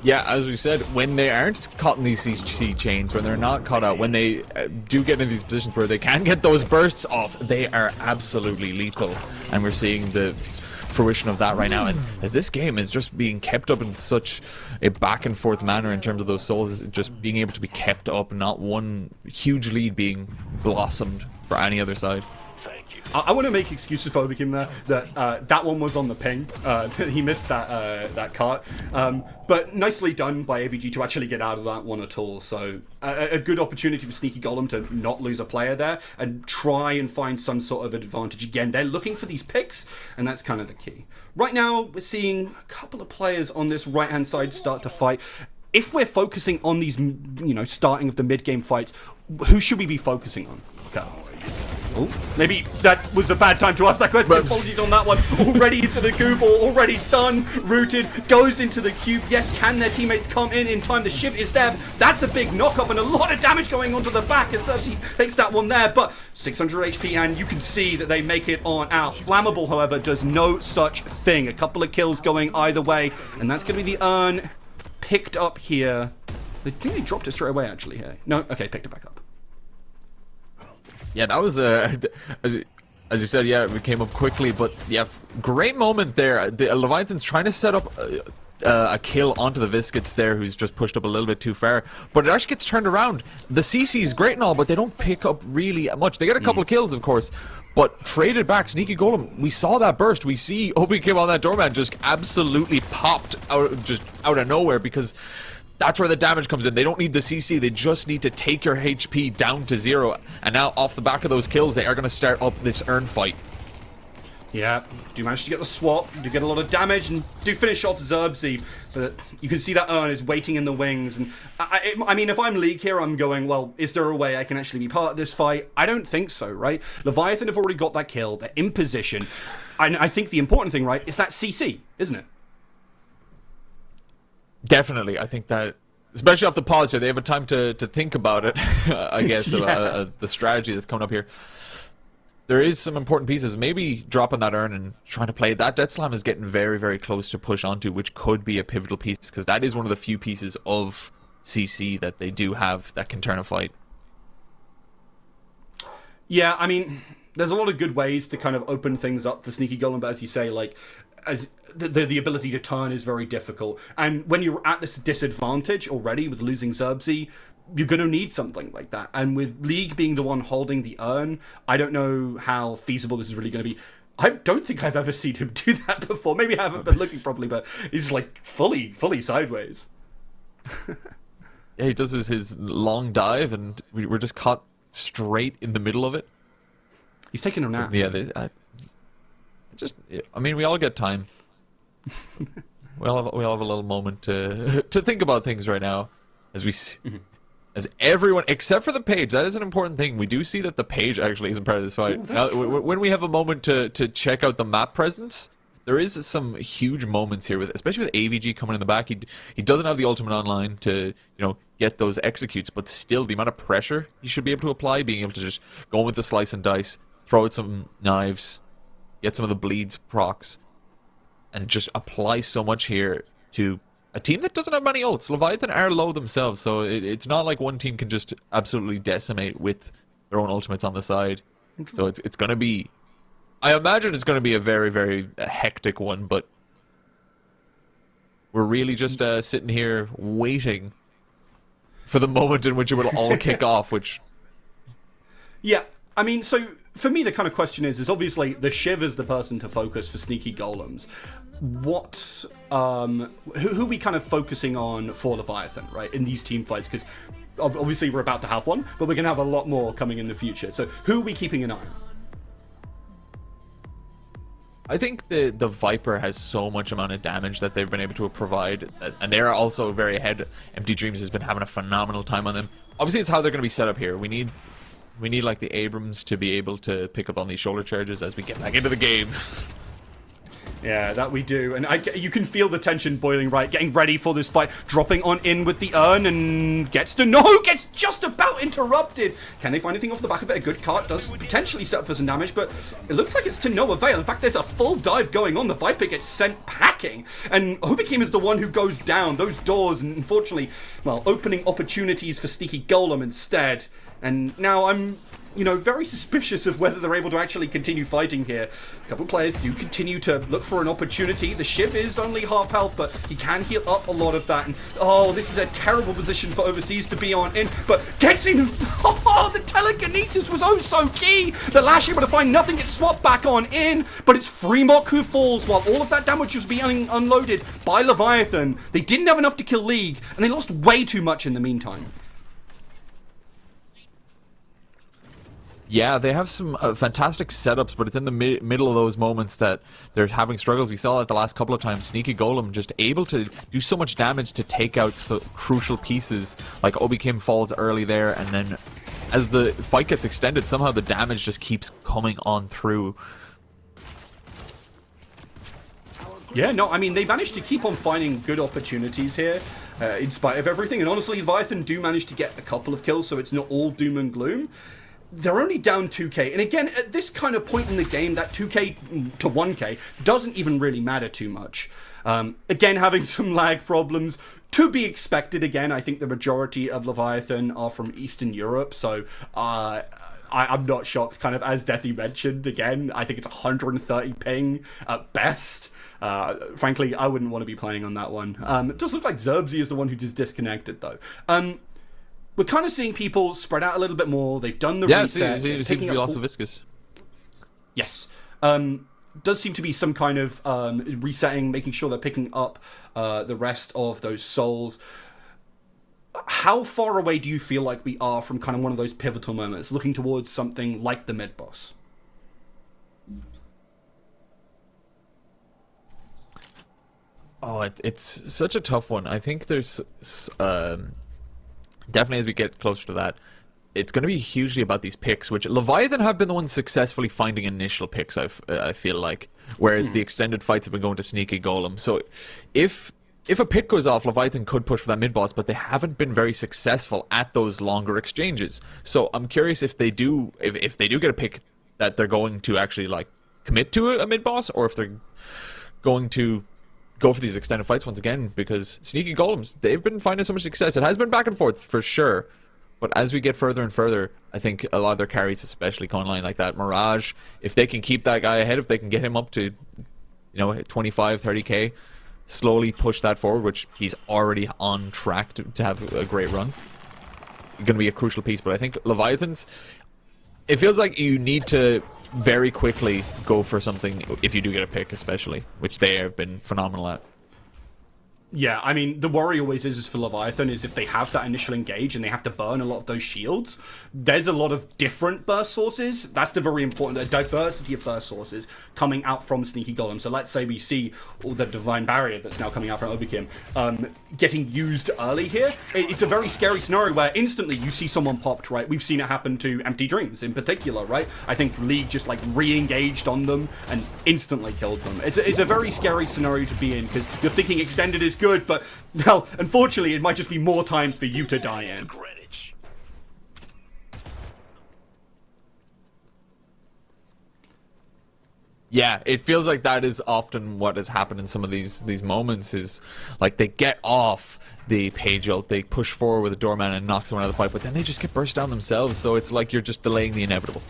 Yeah, as we said, when they aren't caught in these CC chains, when they're not caught out, when they do get into these positions where they can get those bursts off, they are absolutely lethal. And we're seeing the fruition of that right now. And as this game is just being kept up in such a back and forth manner in terms of those souls, just being able to be kept up, not one huge lead being blossomed for any other side. I want to make excuses for Obikim there, that that one was on the ping. He missed that cart. But nicely done by AVG to actually get out of that one at all. So a good opportunity for Sneaky Golem to not lose a player there and try and find some sort of advantage. Again, they're looking for these picks, and that's kind of the key. Right now, we're seeing a couple of players on this right-hand side start to fight. If we're focusing on these, starting of the mid-game fights, who should we be focusing on? Okay. Oh, maybe that was a bad time to ask that question. Apologies on that one. Already into the goo ball, already stunned, rooted, goes into the cube. Yes, can their teammates come in time? The shiv is there. That's a big knock-up and a lot of damage going onto the back as Cersei takes that one there. But 600 HP, and you can see that they make it on out. Flammable, however, does no such thing. A couple of kills going either way, and that's going to be the urn picked up here. I think they dropped it straight away, actually, here. No, okay, picked it back up. Yeah, that was as you said. Yeah, we came up quickly, but yeah, great moment there. The Leviathan's trying to set up a kill onto the Viscits there, who's just pushed up a little bit too far, but it actually gets turned around. The CC is great and all, but they don't pick up really much. They get a couple of kills, of course, but traded back. Sneaky Golem, we saw that burst. We see Obi came on that doorman, just absolutely popped out, just out of nowhere, because that's where the damage comes in. They don't need the CC, they just need to take your HP down to 0. And now, off the back of those kills, they are going to start up this urn fight. Yeah, do manage to get the swap, do get a lot of damage, and do finish off Zerbzi. But you can see that urn is waiting in the wings. And I mean, if I'm League here, I'm going, well, is there a way I can actually be part of this fight? I don't think so, right? Leviathan have already got that kill, they're in position. And I think the important thing, right, is that CC, isn't it? Definitely. I think that, especially off the pause here, they have a time to think about it, I guess, Yeah. the strategy that's coming up here. There is some important pieces. Maybe dropping that urn and trying to play. That Death Slam is getting very, very close to push onto, which could be a pivotal piece, because that is one of the few pieces of CC that they do have that can turn a fight. Yeah, I mean, there's a lot of good ways to kind of open things up for Sneaky Golem, but as you say, like, as the ability to turn is very difficult. And when you're at this disadvantage already with losing Zerbzi, you're going to need something like that. And with League being the one holding the urn, I don't know how feasible this is really going to be. I don't think I've ever seen him do that before. Maybe I haven't been looking properly, but he's like fully sideways. Yeah, he does his long dive, and we're just caught straight in the middle of it. He's taking a nap. Yeah, I mean, we all get time. we all have a little moment to think about things right now, as as everyone except for the page. That is an important thing. We do see that the page actually isn't part of this fight. Now, when we have a moment to check out the map presence, there is some huge moments here, especially with AVG coming in the back. He doesn't have the ultimate online to get those executes, but still the amount of pressure he should be able to apply, being able to just go in with the slice and dice, throw out some knives, get some of the bleeds procs, and just apply so much here to a team that doesn't have many ults. Leviathan are low themselves, so it's not like one team can just absolutely decimate with their own ultimates on the side. So it's going to be... I imagine it's going to be a very, very hectic one, but we're really just sitting here waiting for the moment in which it will all kick off, which... Yeah, I mean, so for me, the kind of question is obviously the Shiv is the person to focus for sneaky golems. What, who are we kind of focusing on for Leviathan, right, in these team fights? Because obviously we're about to have one, but we're going to have a lot more coming in the future. So who are we keeping an eye on? I think the Viper has so much amount of damage that they've been able to provide, and they're also very ahead. Empty Dreams has been having a phenomenal time on them. Obviously, it's how they're going to be set up here. We need like the Abrams to be able to pick up on these shoulder charges as we get back into the game. Yeah, that we do. And you can feel the tension boiling, right? Getting ready for this fight. Dropping on in with the urn and gets just about interrupted. Can they find anything off the back of it? A good cart does potentially set up for some damage, but it looks like it's to no avail. In fact, there's a full dive going on. The Viper gets sent packing. And Hobikim is the one who goes down. Those doors, and unfortunately, well, opening opportunities for Sneaky Golem instead. And now I'm... very suspicious of whether they're able to actually continue fighting here. A couple of players do continue to look for an opportunity. The Shiv is only half health, but he can heal up a lot of that. And, this is a terrible position for Overseas to be on in. But gets in... the telekinesis was so key. The Lash able to find nothing, gets swapped back on in. But it's Fremok who falls while all of that damage was being unloaded by Leviathan. They didn't have enough to kill League, and they lost way too much in the meantime. Yeah, they have some fantastic setups, but it's in the middle of those moments that they're having struggles. We saw that the last couple of times. Sneaky Golem just able to do so much damage to take out crucial pieces. Like Obi-Kim falls early there, and then as the fight gets extended, somehow the damage just keeps coming on through. Yeah, no, I mean, they managed to keep on finding good opportunities here, in spite of everything. And honestly, Leviathan do manage to get a couple of kills, so it's not all doom and gloom. They're only down 2k, and again, at this kind of point in the game, that 2k to 1k doesn't even really matter too much. Again, having some lag problems, to be expected. Again, I think the majority of Leviathan are from Eastern Europe, so I'm not shocked, kind of, as Deathy mentioned. Again, I think it's 130 ping at best. Frankly, I wouldn't want to be playing on that one. It does look like Zerbsy is the one who just disconnected, though. We're kind of seeing people spread out a little bit more. They've done the reset. Yeah, it seems to be lots of viscous. Yes. Does seem to be some kind of resetting, making sure they're picking up the rest of those souls. How far away do you feel like we are from kind of one of those pivotal moments, looking towards something like the mid-boss? Oh, it's such a tough one. I think there's... definitely as we get closer to that, it's going to be hugely about these picks, which Leviathan have been the ones successfully finding initial picks, I feel like, whereas the extended fights have been going to Sneaky Golem. So if a pick goes off, Leviathan could push for that mid-boss, but they haven't been very successful at those longer exchanges. So I'm curious if they do get a pick that they're going to actually like commit to a mid-boss, or if they're going to go for these extended fights once again, because Sneaky Golems, they've been finding so much success. It has been back and forth for sure, but as we get further and further, I think a lot of their carries, especially online like that, Mirage, if they can keep that guy ahead, if they can get him up to 25, 30k, slowly push that forward, which he's already on track to have a great run, going to be a crucial piece. But I think Leviathans, it feels like you need to very quickly go for something if you do get a pick, especially, which they have been phenomenal at. Yeah, I mean, the worry always is for Leviathan is if they have that initial engage and they have to burn a lot of those shields, there's a lot of different burst sources. That's the very important, a diversity of burst sources coming out from Sneaky Golem. So let's say we see all the Divine Barrier that's now coming out from Obikim getting used early here. It's a very scary scenario where instantly you see someone popped, right? We've seen it happen to Empty Dreams in particular, right? I think League just like re-engaged on them and instantly killed them. It's a very scary scenario to be in, because you're thinking extended is good, but well, unfortunately, it might just be more time for you to die in. Yeah, it feels like that is often what has happened in some of these moments is like they get off the page ult, they push forward with a doorman and knock someone out of the fight, but then they just get burst down themselves, so it's like you're just delaying the inevitable.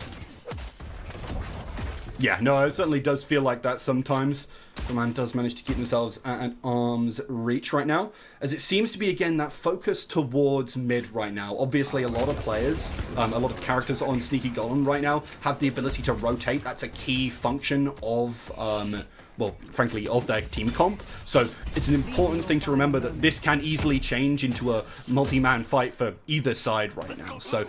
Yeah, no, it certainly does feel like that sometimes. The man does manage to keep themselves at an arm's reach right now, as it seems to be, again, that focus towards mid right now. Obviously, a lot of players, a lot of characters on Sneaky Golem right now have the ability to rotate. That's a key function of, well, frankly, of their team comp. So it's an important thing to remember that this can easily change into a multi-man fight for either side right now. So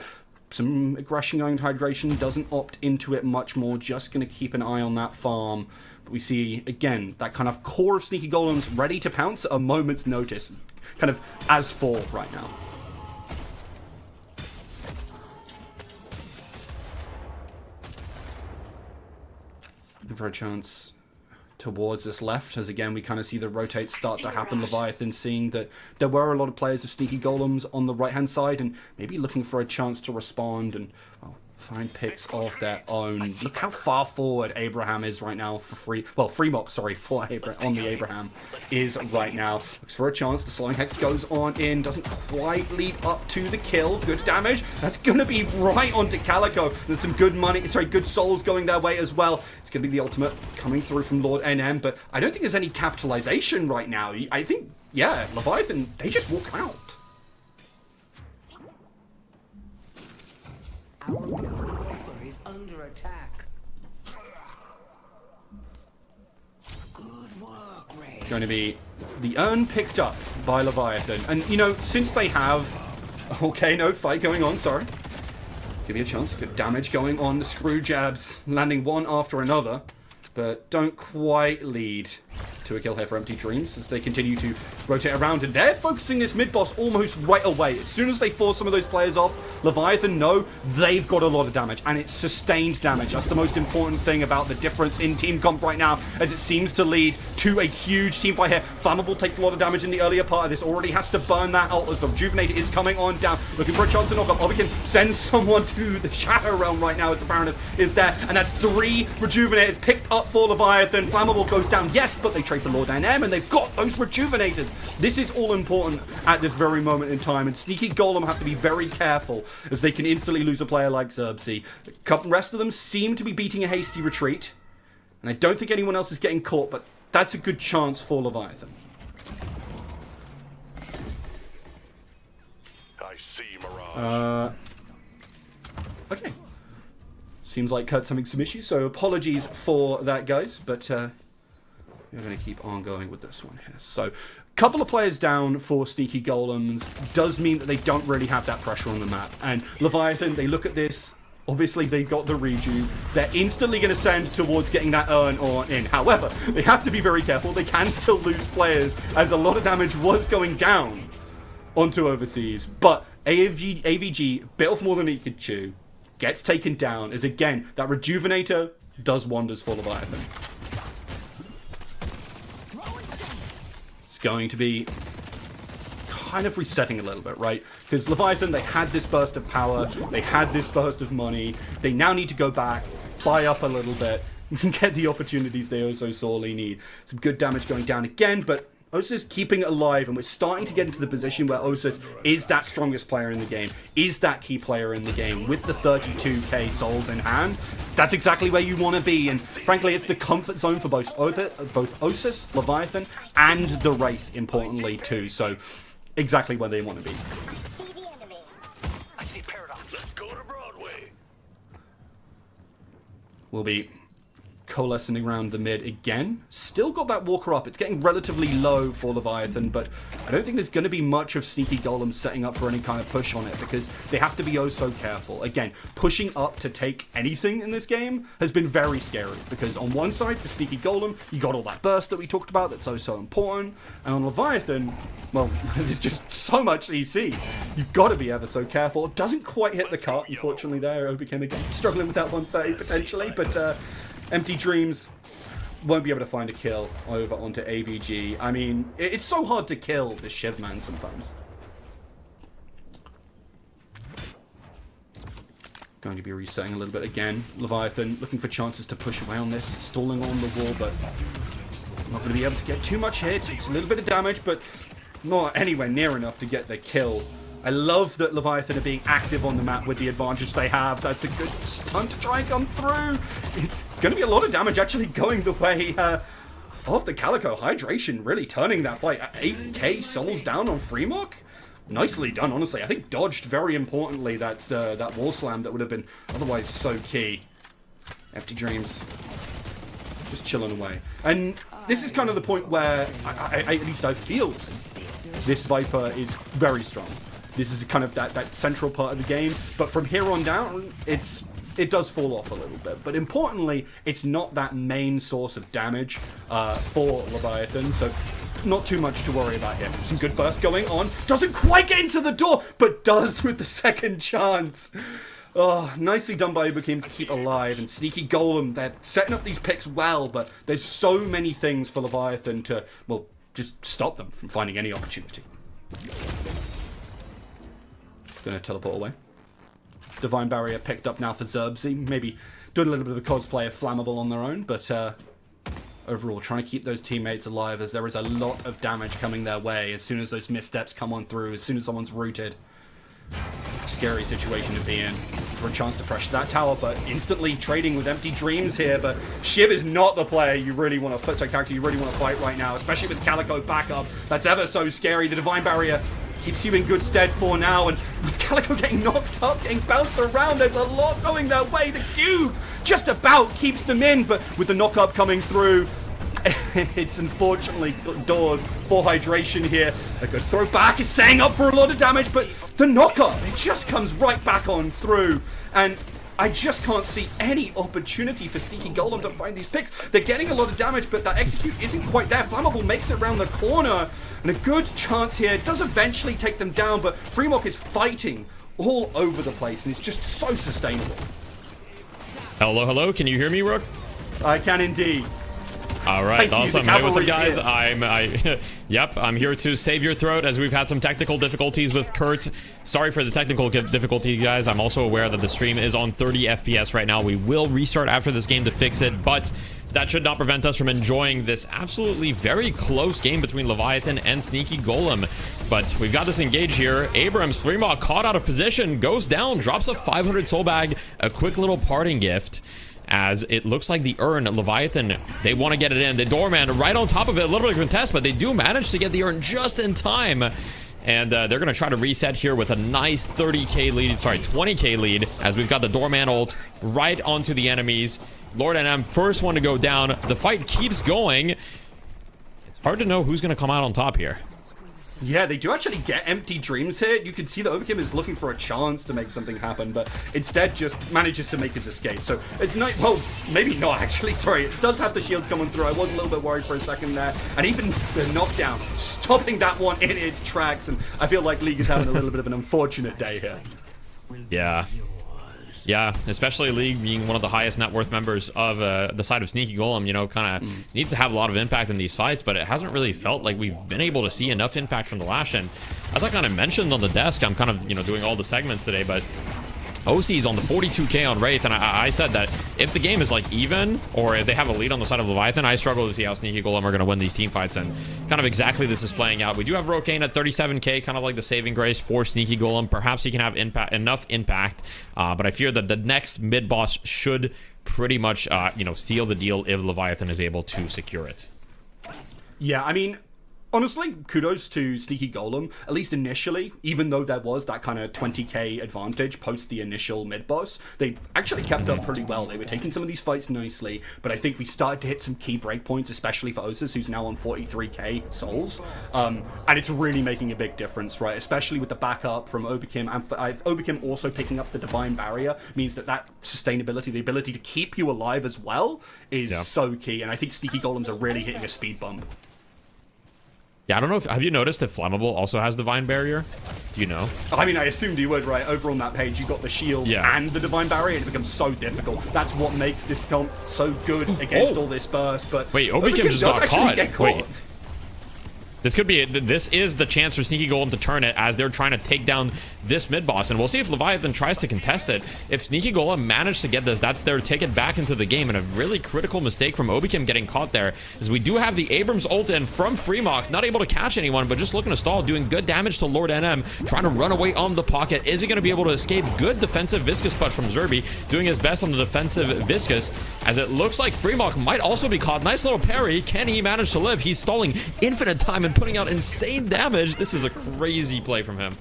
some aggression going to hydration, doesn't opt into it much more, just going to keep an eye on that farm. But we see, again, that kind of core of Sneaky Golems ready to pounce at a moment's notice, kind of as for right now. Looking for a chance towards this left, as again we kind of see the rotates start to happen. Leviathan seeing that there were a lot of players of Sneaky Golems on the right hand side and maybe looking for a chance to respond and find picks of their own. Look how far forward Abraham is right now for Fremok, sorry, for Abraham, on the Abraham is right now. Looks for a chance. The Slowing Hex goes on in, doesn't quite lead up to the kill. Good damage. That's going to be right onto Calico. There's some good money, sorry, good souls going their way as well. It's going to be the ultimate coming through from Lord NM, but I don't think there's any capitalization right now. I think, yeah, Leviathan, they just walk out. Our reactor is under attack. Good work, Ray. Going to be the urn picked up by Leviathan. And, you know, since they have... Okay, no fight going on, sorry. Give you a chance. Good damage going on. The screw jabs landing one after another. But don't quite lead to a kill here for Empty Dreams as they continue to rotate around. And they're focusing this mid-boss almost right away. As soon as they force some of those players off, Leviathan know they've got a lot of damage. And it's sustained damage. That's the most important thing about the difference in team comp right now, as it seems to lead to a huge team fight here. Flammable takes a lot of damage in the earlier part of this. Already has to burn that out as the Rejuvenator is coming on down. Looking for a chance to knock up. Obikin sends someone to the Shadow Realm right now as the Baroness is there. And that's 3 Rejuvenators picked up for Leviathan. Flammable goes down, yes, but they trade for Lord NM and they've got those Rejuvenators. This is all important at this very moment in time, and Sneaky Golem have to be very careful as they can instantly lose a player like Xerxes. The rest of them seem to be beating a hasty retreat, and I don't think anyone else is getting caught, but that's a good chance for Leviathan. I see Mirage. Okay. Seems like Kurt's having some issues, so apologies for that, guys, but we're going to keep on going with this one here. So, couple of players down for Sneaky Golems does mean that they don't really have that pressure on the map. And Leviathan, they look at this. Obviously, they got the reju. They're instantly going to send towards getting that urn on in. However, they have to be very careful. They can still lose players, as a lot of damage was going down onto Overseas. But AVG, bit off more than he could chew, gets taken down, as again, that Rejuvenator does wonders for Leviathan. It's going to be kind of resetting a little bit, right? Because Leviathan, they had this burst of power, they had this burst of money, they now need to go back, buy up a little bit, and get the opportunities they also sorely need. Some good damage going down again, but Osis keeping it alive, and we're starting to get into the position where Osis is that strongest player in the game, is that key player in the game, with the 32k souls in hand. That's exactly where you want to be, and frankly, it's the comfort zone for both Osis, Leviathan, and the Wraith, importantly, too. So, exactly where they want to be. I see Paradox. Let's go to Broadway. We'll be coalescing around the mid again. Still got that walker up. It's getting relatively low for Leviathan, but I don't think there's going to be much of Sneaky Golem setting up for any kind of push on it, because they have to be oh so careful. Again, pushing up to take anything in this game has been very scary, because on one side for Sneaky Golem, you got all that burst that we talked about that's oh so important, and on Leviathan, well, there's just so much EC. You've got to be ever so careful. It doesn't quite hit the cut, unfortunately there. Obikin again struggling with that 130 potentially, but Empty Dreams won't be able to find a kill over onto AVG. I mean, it's so hard to kill this Shiv man sometimes. Going to be resetting a little bit again. Leviathan looking for chances to push away on this, stalling on the wall, but not going to be able to get too much hit. It's a little bit of damage, but not anywhere near enough to get the kill. I love that Leviathan are being active on the map with the advantage they have. That's a good stunt to try and come through. It's going to be a lot of damage actually going the way of the Calico. Hydration really turning that fight. 8k souls down on Fremok. Nicely done, honestly. I think dodged very importantly that wall slam that would have been otherwise so key. Empty Dreams. Just chilling away. And this is kind of the point where at least I feel this Viper is very strong. This is kind of that central part of the game, but from here on down, it does fall off a little bit. But importantly, it's not that main source of damage for Leviathan, so not too much to worry about here. Some good burst going on. Doesn't quite get into the door, but does with the second chance. Oh, nicely done by Uberkim to keep alive, and Sneaky Golem, they're setting up these picks well, but there's so many things for Leviathan to, well, just stop them from finding any opportunity. Gonna teleport away. Divine Barrier picked up now for Zerbzy. Maybe doing a little bit of the cosplay of Flammable on their own, but overall trying to keep those teammates alive as there is a lot of damage coming their way as soon as those missteps come on through, as soon as someone's rooted. Scary situation to be in for a chance to pressure that tower, but instantly trading with Empty Dreams here. But Shiv is not the player you really want to character you really want to fight right now, especially with Calico backup. That's ever so scary. The Divine Barrier keeps you in good stead for now, and with Calico getting knocked up, getting bounced around, there's a lot going their way. The cube just about keeps them in, but with the knock-up coming through, it's unfortunately doors for hydration here. A good throw back is setting up for a lot of damage, but the knock-up, it just comes right back on through, and I just can't see any opportunity for Sneaky Golem to find these picks. They're getting a lot of damage, but that execute isn't quite there. Flammable makes it around the corner, and a good chance here. Does eventually take them down, but Fremok is fighting all over the place, and it's just so sustainable. Hello, hello. Can you hear me, Rook? I can indeed. All right, Thank you, awesome. the Hey, what's up, cavalry's guys? Yep, I'm here to save your throat as we've had some technical difficulties with Kurt. Sorry for the technical difficulty, guys. I'm also aware that the stream is on 30 FPS right now. We will restart after this game to fix it, but that should not prevent us from enjoying this absolutely very close game between Leviathan and Sneaky Golem. But we've got this engage here. Abrams, Fremont caught out of position, goes down, drops a 500 soul bag, a quick little parting gift. As it looks like the urn, Leviathan, they want to get it in. The doorman right on top of it, a little bit of a contest, but they do manage to get the urn just in time. And they're going to try to reset here with a nice 30k lead, sorry, 20k lead, as we've got the doorman ult right onto the enemies. Lord NM, first one to go down. The fight keeps going. It's hard to know who's going to come out on top here. Yeah, they do actually get Empty Dreams here. You can see that Overkim is looking for a chance to make something happen, but instead just manages to make his escape. So it's not, well, maybe not actually, sorry. It does have the shields coming through. I was a little bit worried for a second there. And even the knockdown, stopping that one in its tracks. And I feel like League is having a little bit of an unfortunate day here. Yeah. Yeah, especially League being one of the highest net worth members of the side of Sneaky Golem, you know, kind of needs to have a lot of impact in these fights, but it hasn't really felt like we've been able to see enough impact from the Lash. And as I kind of mentioned on the desk, I'm kind of, you know, doing all the segments today, but OC's on the 42k on Wraith, and I said that if the game is like even, or if they have a lead on the side of Leviathan, I struggle to see how Sneaky Golem are going to win these team fights, and kind of exactly this is playing out. We do have Rokane at 37k, kind of like the saving grace for Sneaky Golem. Perhaps he can have enough impact, but I fear that the next mid boss should pretty much, you know, seal the deal if Leviathan is able to secure it. Yeah, I mean, honestly, kudos to Sneaky Golem, at least initially, even though there was that kind of 20k advantage post the initial mid-boss, they actually kept up pretty well. They were taking some of these fights nicely, but I think we started to hit some key breakpoints, especially for Osis, who's now on 43k souls, and it's really making a big difference, right? Especially with the backup from Oberkim, and Oberkim also picking up the Divine Barrier means that sustainability, the ability to keep you alive as well, is so key, and I think Sneaky Golems are really hitting a speed bump. Yeah, I don't know if, have you noticed that Flammable also has Divine Barrier? Do you know? I mean, I assumed you would, right? Over on that page, you got the shield and the Divine Barrier, and it becomes so difficult. That's what makes this comp so good against all this burst, but wait, Obikim just got caught. Wait. This is the chance for Sneaky Golem to turn it as they're trying to take down this mid boss, and we'll see if Leviathan tries to contest it. If Sneaky Golem managed to get this, that's their ticket back into the game, and a really critical mistake from Obikim getting caught there, as we do have the Abrams ult in from Freemock, not able to catch anyone, but just looking to stall, doing good damage to Lord NM, trying to run away on the pocket. Is he going to be able to escape? Good defensive Viscous punch from Zerby, doing his best on the defensive Viscous, as it looks like Freemock might also be caught. Nice little parry. Can he manage to live? He's stalling infinite time and putting out insane damage. This is a crazy play from him.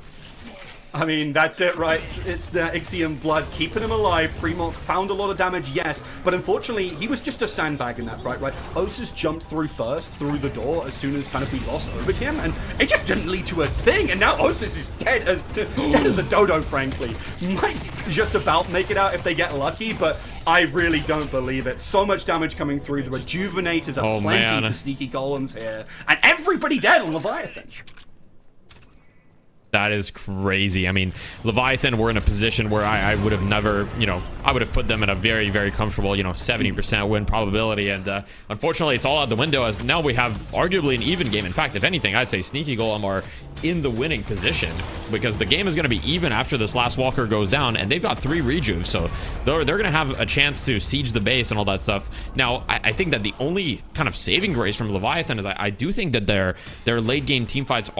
I mean, that's it, right? It's the Ixion blood keeping him alive. Fremont found a lot of damage, yes, but unfortunately, he was just a sandbag in that fight, right? Osis jumped through first, through the door, as soon as kind of we lost over him, and it just didn't lead to a thing, and now Osis is dead as a dodo, frankly. Might just about make it out if they get lucky, but I really don't believe it. So much damage coming through. The Rejuvenators are plenty for Sneaky Golems here, and everybody dead on Leviathan. That is crazy. I mean, Leviathan were in a position where I would have never, I would have put them in a very, very comfortable, 70% win probability. And unfortunately, it's all out the window, as now we have arguably an even game. In fact, if anything, I'd say Sneaky Golem are in the winning position, because the game is going to be even after this last walker goes down, and they've got 3 rejuves, so they're going to have a chance to siege the base and all that stuff. Now, I think that the only kind of saving grace from Leviathan is I do think that their late game team fights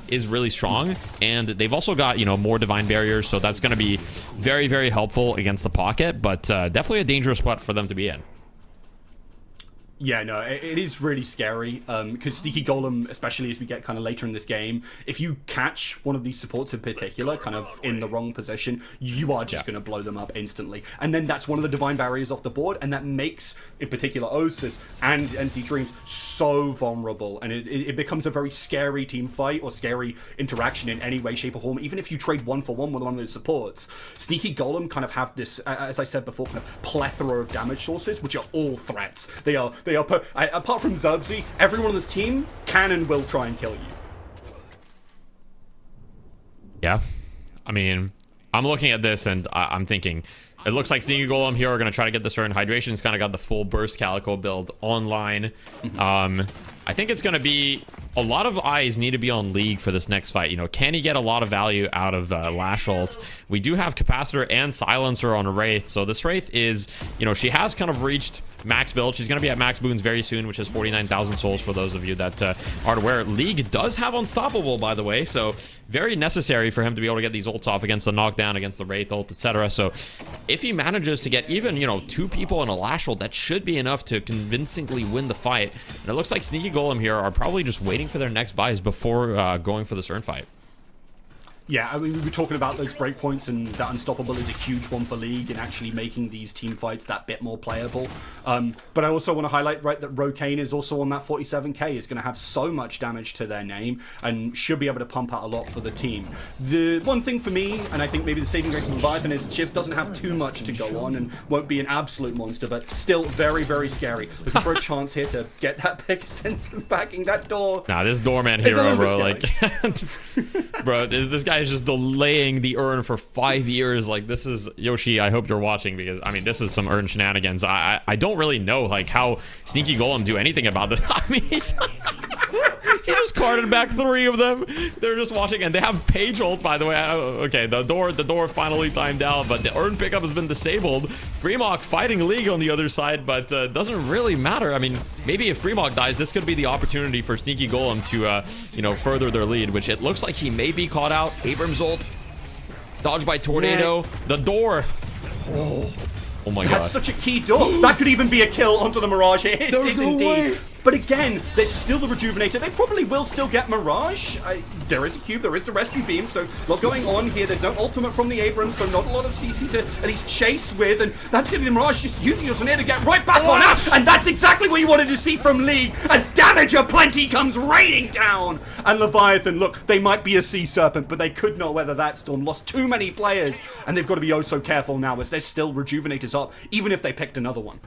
is really strong, and they've also got more divine barriers, so that's going to be very, very helpful against the pocket, but definitely a dangerous spot for them to be in. Yeah, no, it is really scary, because Sneaky Golem, especially as we get kind of later in this game, if you catch one of these supports in particular kind of in the wrong position, you are just going to blow them up instantly. And then that's one of the divine barriers off the board, and that makes, in particular, Osis and Dreams so vulnerable, and it becomes a very scary team fight or scary interaction in any way, shape, or form. Even if you trade 1-for-1 with one of those supports, Sneaky Golem kind of have this, as I said before, kind of plethora of damage sources, which are all threats. They are apart from Zerbzy, everyone on this team can and will try and kill you. Yeah, I mean, I'm looking at this and I'm thinking, it looks like Sneaky Golem here are going to try to get the certain Hydration's kind of got the full burst Calico build online. I think it's going to be a lot of eyes need to be on League for this next fight. Can he get a lot of value out of Lash ult? We do have Capacitor and Silencer on Wraith, so this Wraith is, she has kind of reached max build. She's going to be at max boons very soon, which is 49,000 souls for those of you that aren't aware. League does have Unstoppable, by the way, so very necessary for him to be able to get these ults off against the knockdown, against the Wraith ult, etc. So if he manages to get even, 2 people in a Lash ult, that should be enough to convincingly win the fight. And it looks like Sneaky Golem here are probably just waiting for their next buys before going for the Cern fight. Yeah, I mean, we were talking about those breakpoints, and that Unstoppable is a huge one for League and actually making these team fights that bit more playable. But I also want to highlight, right, that Rokane is also on that 47k, is going to have so much damage to their name and should be able to pump out a lot for the team. The one thing for me, and I think maybe the saving grace of Leviathan, is Shiv doesn't have too much to go on and won't be an absolute monster, but still very, very scary. Looking for a chance here to get that Pegasus backing that door. Nah, this doorman hero, bro, like, bro, this guy is just delaying the urn for 5 years. Like, this is, Yoshi, I hope you're watching, because I mean, this is some urn shenanigans. I don't really know like how Sneaky Golem do anything about this. I mean, he just carted back 3 of them. They're just watching, and they have page ult, by the way. Okay, the door finally timed out, but the urn pickup has been disabled. Freemock fighting League on the other side, but doesn't really matter. I mean, maybe if Freemock dies, this could be the opportunity for Sneaky Golem to further their lead, which it looks like he may be caught out. Abrams ult, dodged by Tornado. The door. Oh my god. That's such a key door. That could even be a kill onto the Mirage. It is indeed. But again, there's still the Rejuvenator. They probably will still get Mirage. There is a cube, there is the Rescue Beam, so a lot going on here. There's no ultimate from the Abrams, so not a lot of CC to at least chase with, and that's going to be the Mirage just using your Tornado to get right back on up, and that's exactly what you wanted to see from League, as damage aplenty comes raining down. And Leviathan, look, they might be a Sea Serpent, but they could not weather that storm. Lost too many players, and they've got to be oh so careful now, as there's still Rejuvenators up, even if they picked another one.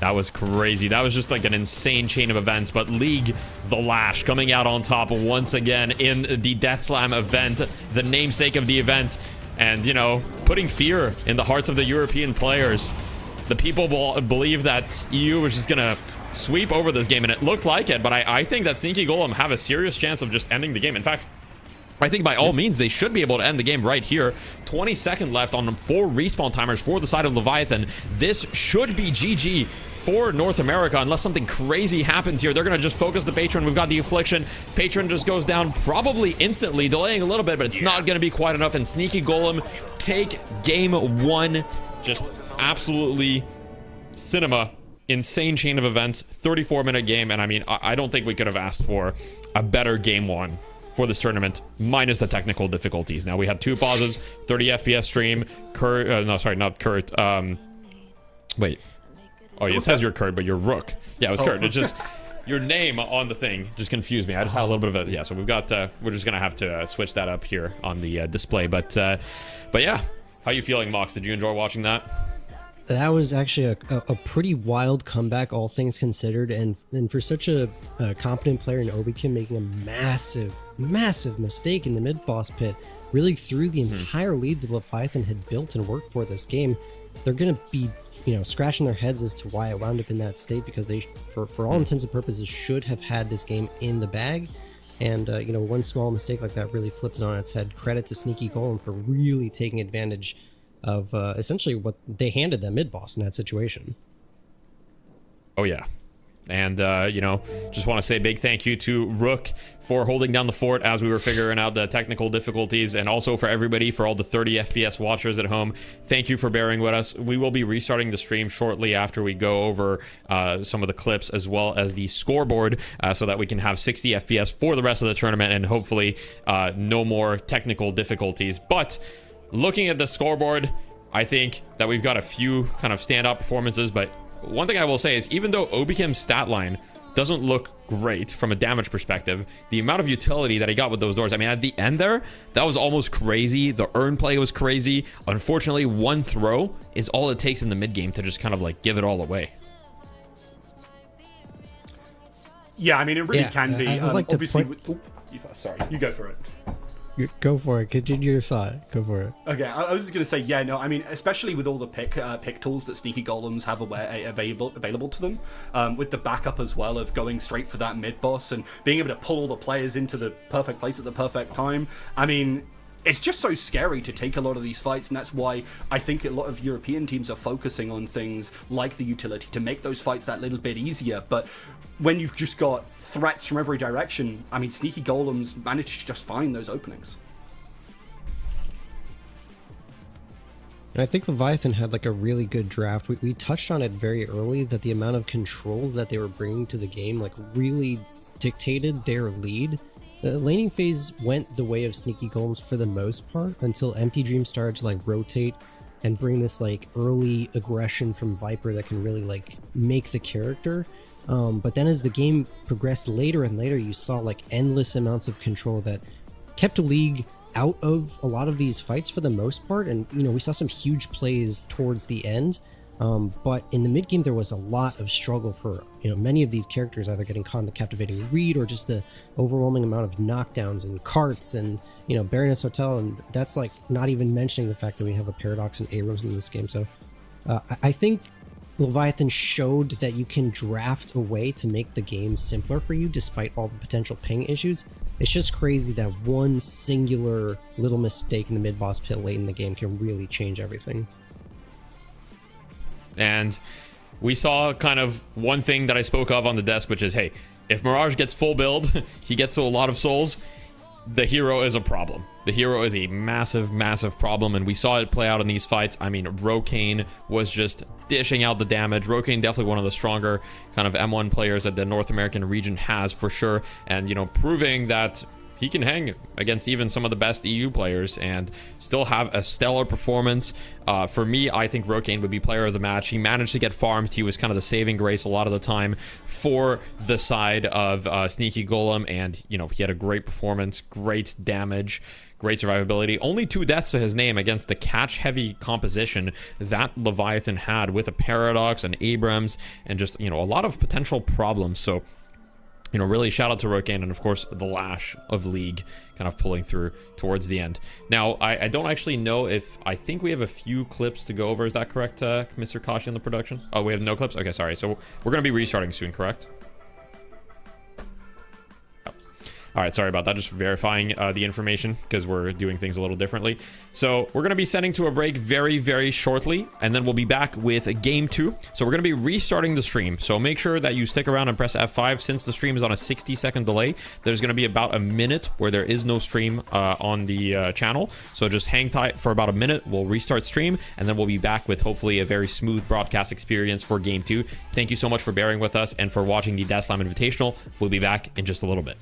That was crazy. That was just like an insane chain of events. But League, the Lash, coming out on top once again in the Death Slam event, the namesake of the event, and, putting fear in the hearts of the European players. The people believe that EU was just gonna sweep over this game, and it looked like it, but I think that Sneaky Golem have a serious chance of just ending the game. In fact, I think by all means they should be able to end the game right here. 20-second left on 4 respawn timers for the side of Leviathan. This should be GG for North America unless something crazy happens here. They're going to just focus the Patron. We've got the Affliction. Patron just goes down probably instantly, delaying a little bit, but it's not going to be quite enough. And Sneaky Golem take game 1. Just absolutely cinema. Insane chain of events. 34-minute game. And I mean, I don't think we could have asked for a better game 1 for this tournament, minus the technical difficulties. Now we had 2 pauses, 30 FPS stream. Kurt, no, sorry, not Kurt. Wait. Oh, it says you're Kurt, but you're Rook. Yeah, it was Kurt. It's just your name on the thing just confused me. I just had a little bit of a so we've got. We're just gonna have to switch that up here on the display. But yeah, how you feeling, Mox? Did you enjoy watching that? That was actually a pretty wild comeback, all things considered, and for such a competent player in Obikim making a massive mistake in the mid boss pit, really threw the entire lead that Leviathan had built and worked for this game. They're gonna be, scratching their heads as to why it wound up in that state, because they, for all intents and purposes, should have had this game in the bag. And one small mistake like that really flipped it on its head. Credit to Sneaky Golem for really taking advantage of essentially what they handed them mid boss in that situation. Oh yeah. And just want to say big thank you to Rook for holding down the fort as we were figuring out the technical difficulties, and also for everybody, for all the 30 FPS watchers at home. Thank you for bearing with us. We will be restarting the stream shortly after we go over some of the clips as well as the scoreboard, so that we can have 60 FPS for the rest of the tournament, and hopefully no more technical difficulties. But looking at the scoreboard, I think that we've got a few kind of standout performances, but one thing I will say is, even though Obikim's stat line doesn't look great from a damage perspective, the amount of utility that he got with those doors, I mean, at the end there, that was almost crazy. The earn play was crazy. Unfortunately, one throw is all it takes in the mid game to just kind of like give it all away. Yeah, I mean, it really can be. I'd like to obviously, point... sorry, you go for it. Go for it. Continue your thought. Go for it. Okay, I was just going to say, yeah, no, I mean, especially with all the pick tools that Sneaky Golems have available to them, with the backup as well of going straight for that mid-boss and being able to pull all the players into the perfect place at the perfect time. I mean, it's just so scary to take a lot of these fights, and that's why I think a lot of European teams are focusing on things like the utility to make those fights that little bit easier. But when you've just got threats from every direction, I mean, Sneaky Golems manage to just find those openings. And I think Leviathan had like a really good draft. We touched on it very early, that the amount of control that they were bringing to the game like really dictated their lead. The laning phase went the way of Sneaky Golems for the most part, until Empty Dream started to like rotate and bring this like early aggression from Viper that can really like make the character. But then as the game progressed later and later, you saw like endless amounts of control that kept the league out of a lot of these fights for the most part. And we saw some huge plays towards the end, but in the mid game there was a lot of struggle for many of these characters either getting caught in the captivating read, or just the overwhelming amount of knockdowns and carts and Baroness Hotel, and that's like not even mentioning the fact that we have a Paradox and Abrams in this game. So I think Leviathan showed that you can draft a way to make the game simpler for you despite all the potential ping issues. It's just crazy that one singular little mistake in the mid-boss pit late in the game can really change everything. And we saw kind of one thing that I spoke of on the desk, which is, hey, if Mirage gets full build, he gets to a lot of souls, the hero is a problem. The hero is a massive problem, and we saw it play out in these fights. I mean, Rokane was just dishing out the damage. Rokane definitely one of the stronger kind of M1 players that the North American region has, for sure, and proving that he can hang against even some of the best EU players and still have a stellar performance. For me, I think Rokane would be player of the match. He managed to get farmed. He was kind of the saving grace a lot of the time for the side of Sneaky Golem, and he had a great performance, great damage, great survivability. Only 2 deaths to his name against the catch-heavy composition that Leviathan had with a Paradox and Abrams and just a lot of potential problems. So you know, really shout out to Rookane and of course the Lash of League kind of pulling through towards the end. Now, I don't actually know if, I think we have a few clips to go over. Is that correct, Mr. Kashi in the production? Oh, we have no clips? Okay, sorry. So we're going to be restarting soon, correct? All right, sorry about that. Just verifying the information because we're doing things a little differently. So we're going to be sending to a break very, very shortly, and then we'll be back with game 2. So we're going to be restarting the stream. So make sure that you stick around and press F5. Since the stream is on a 60-second delay, there's going to be about a minute where there is no stream on the channel. So just hang tight for about a minute. We'll restart stream, and then we'll be back with hopefully a very smooth broadcast experience for game 2. Thank you so much for bearing with us and for watching the Decisive Invitational. We'll be back in just a little bit.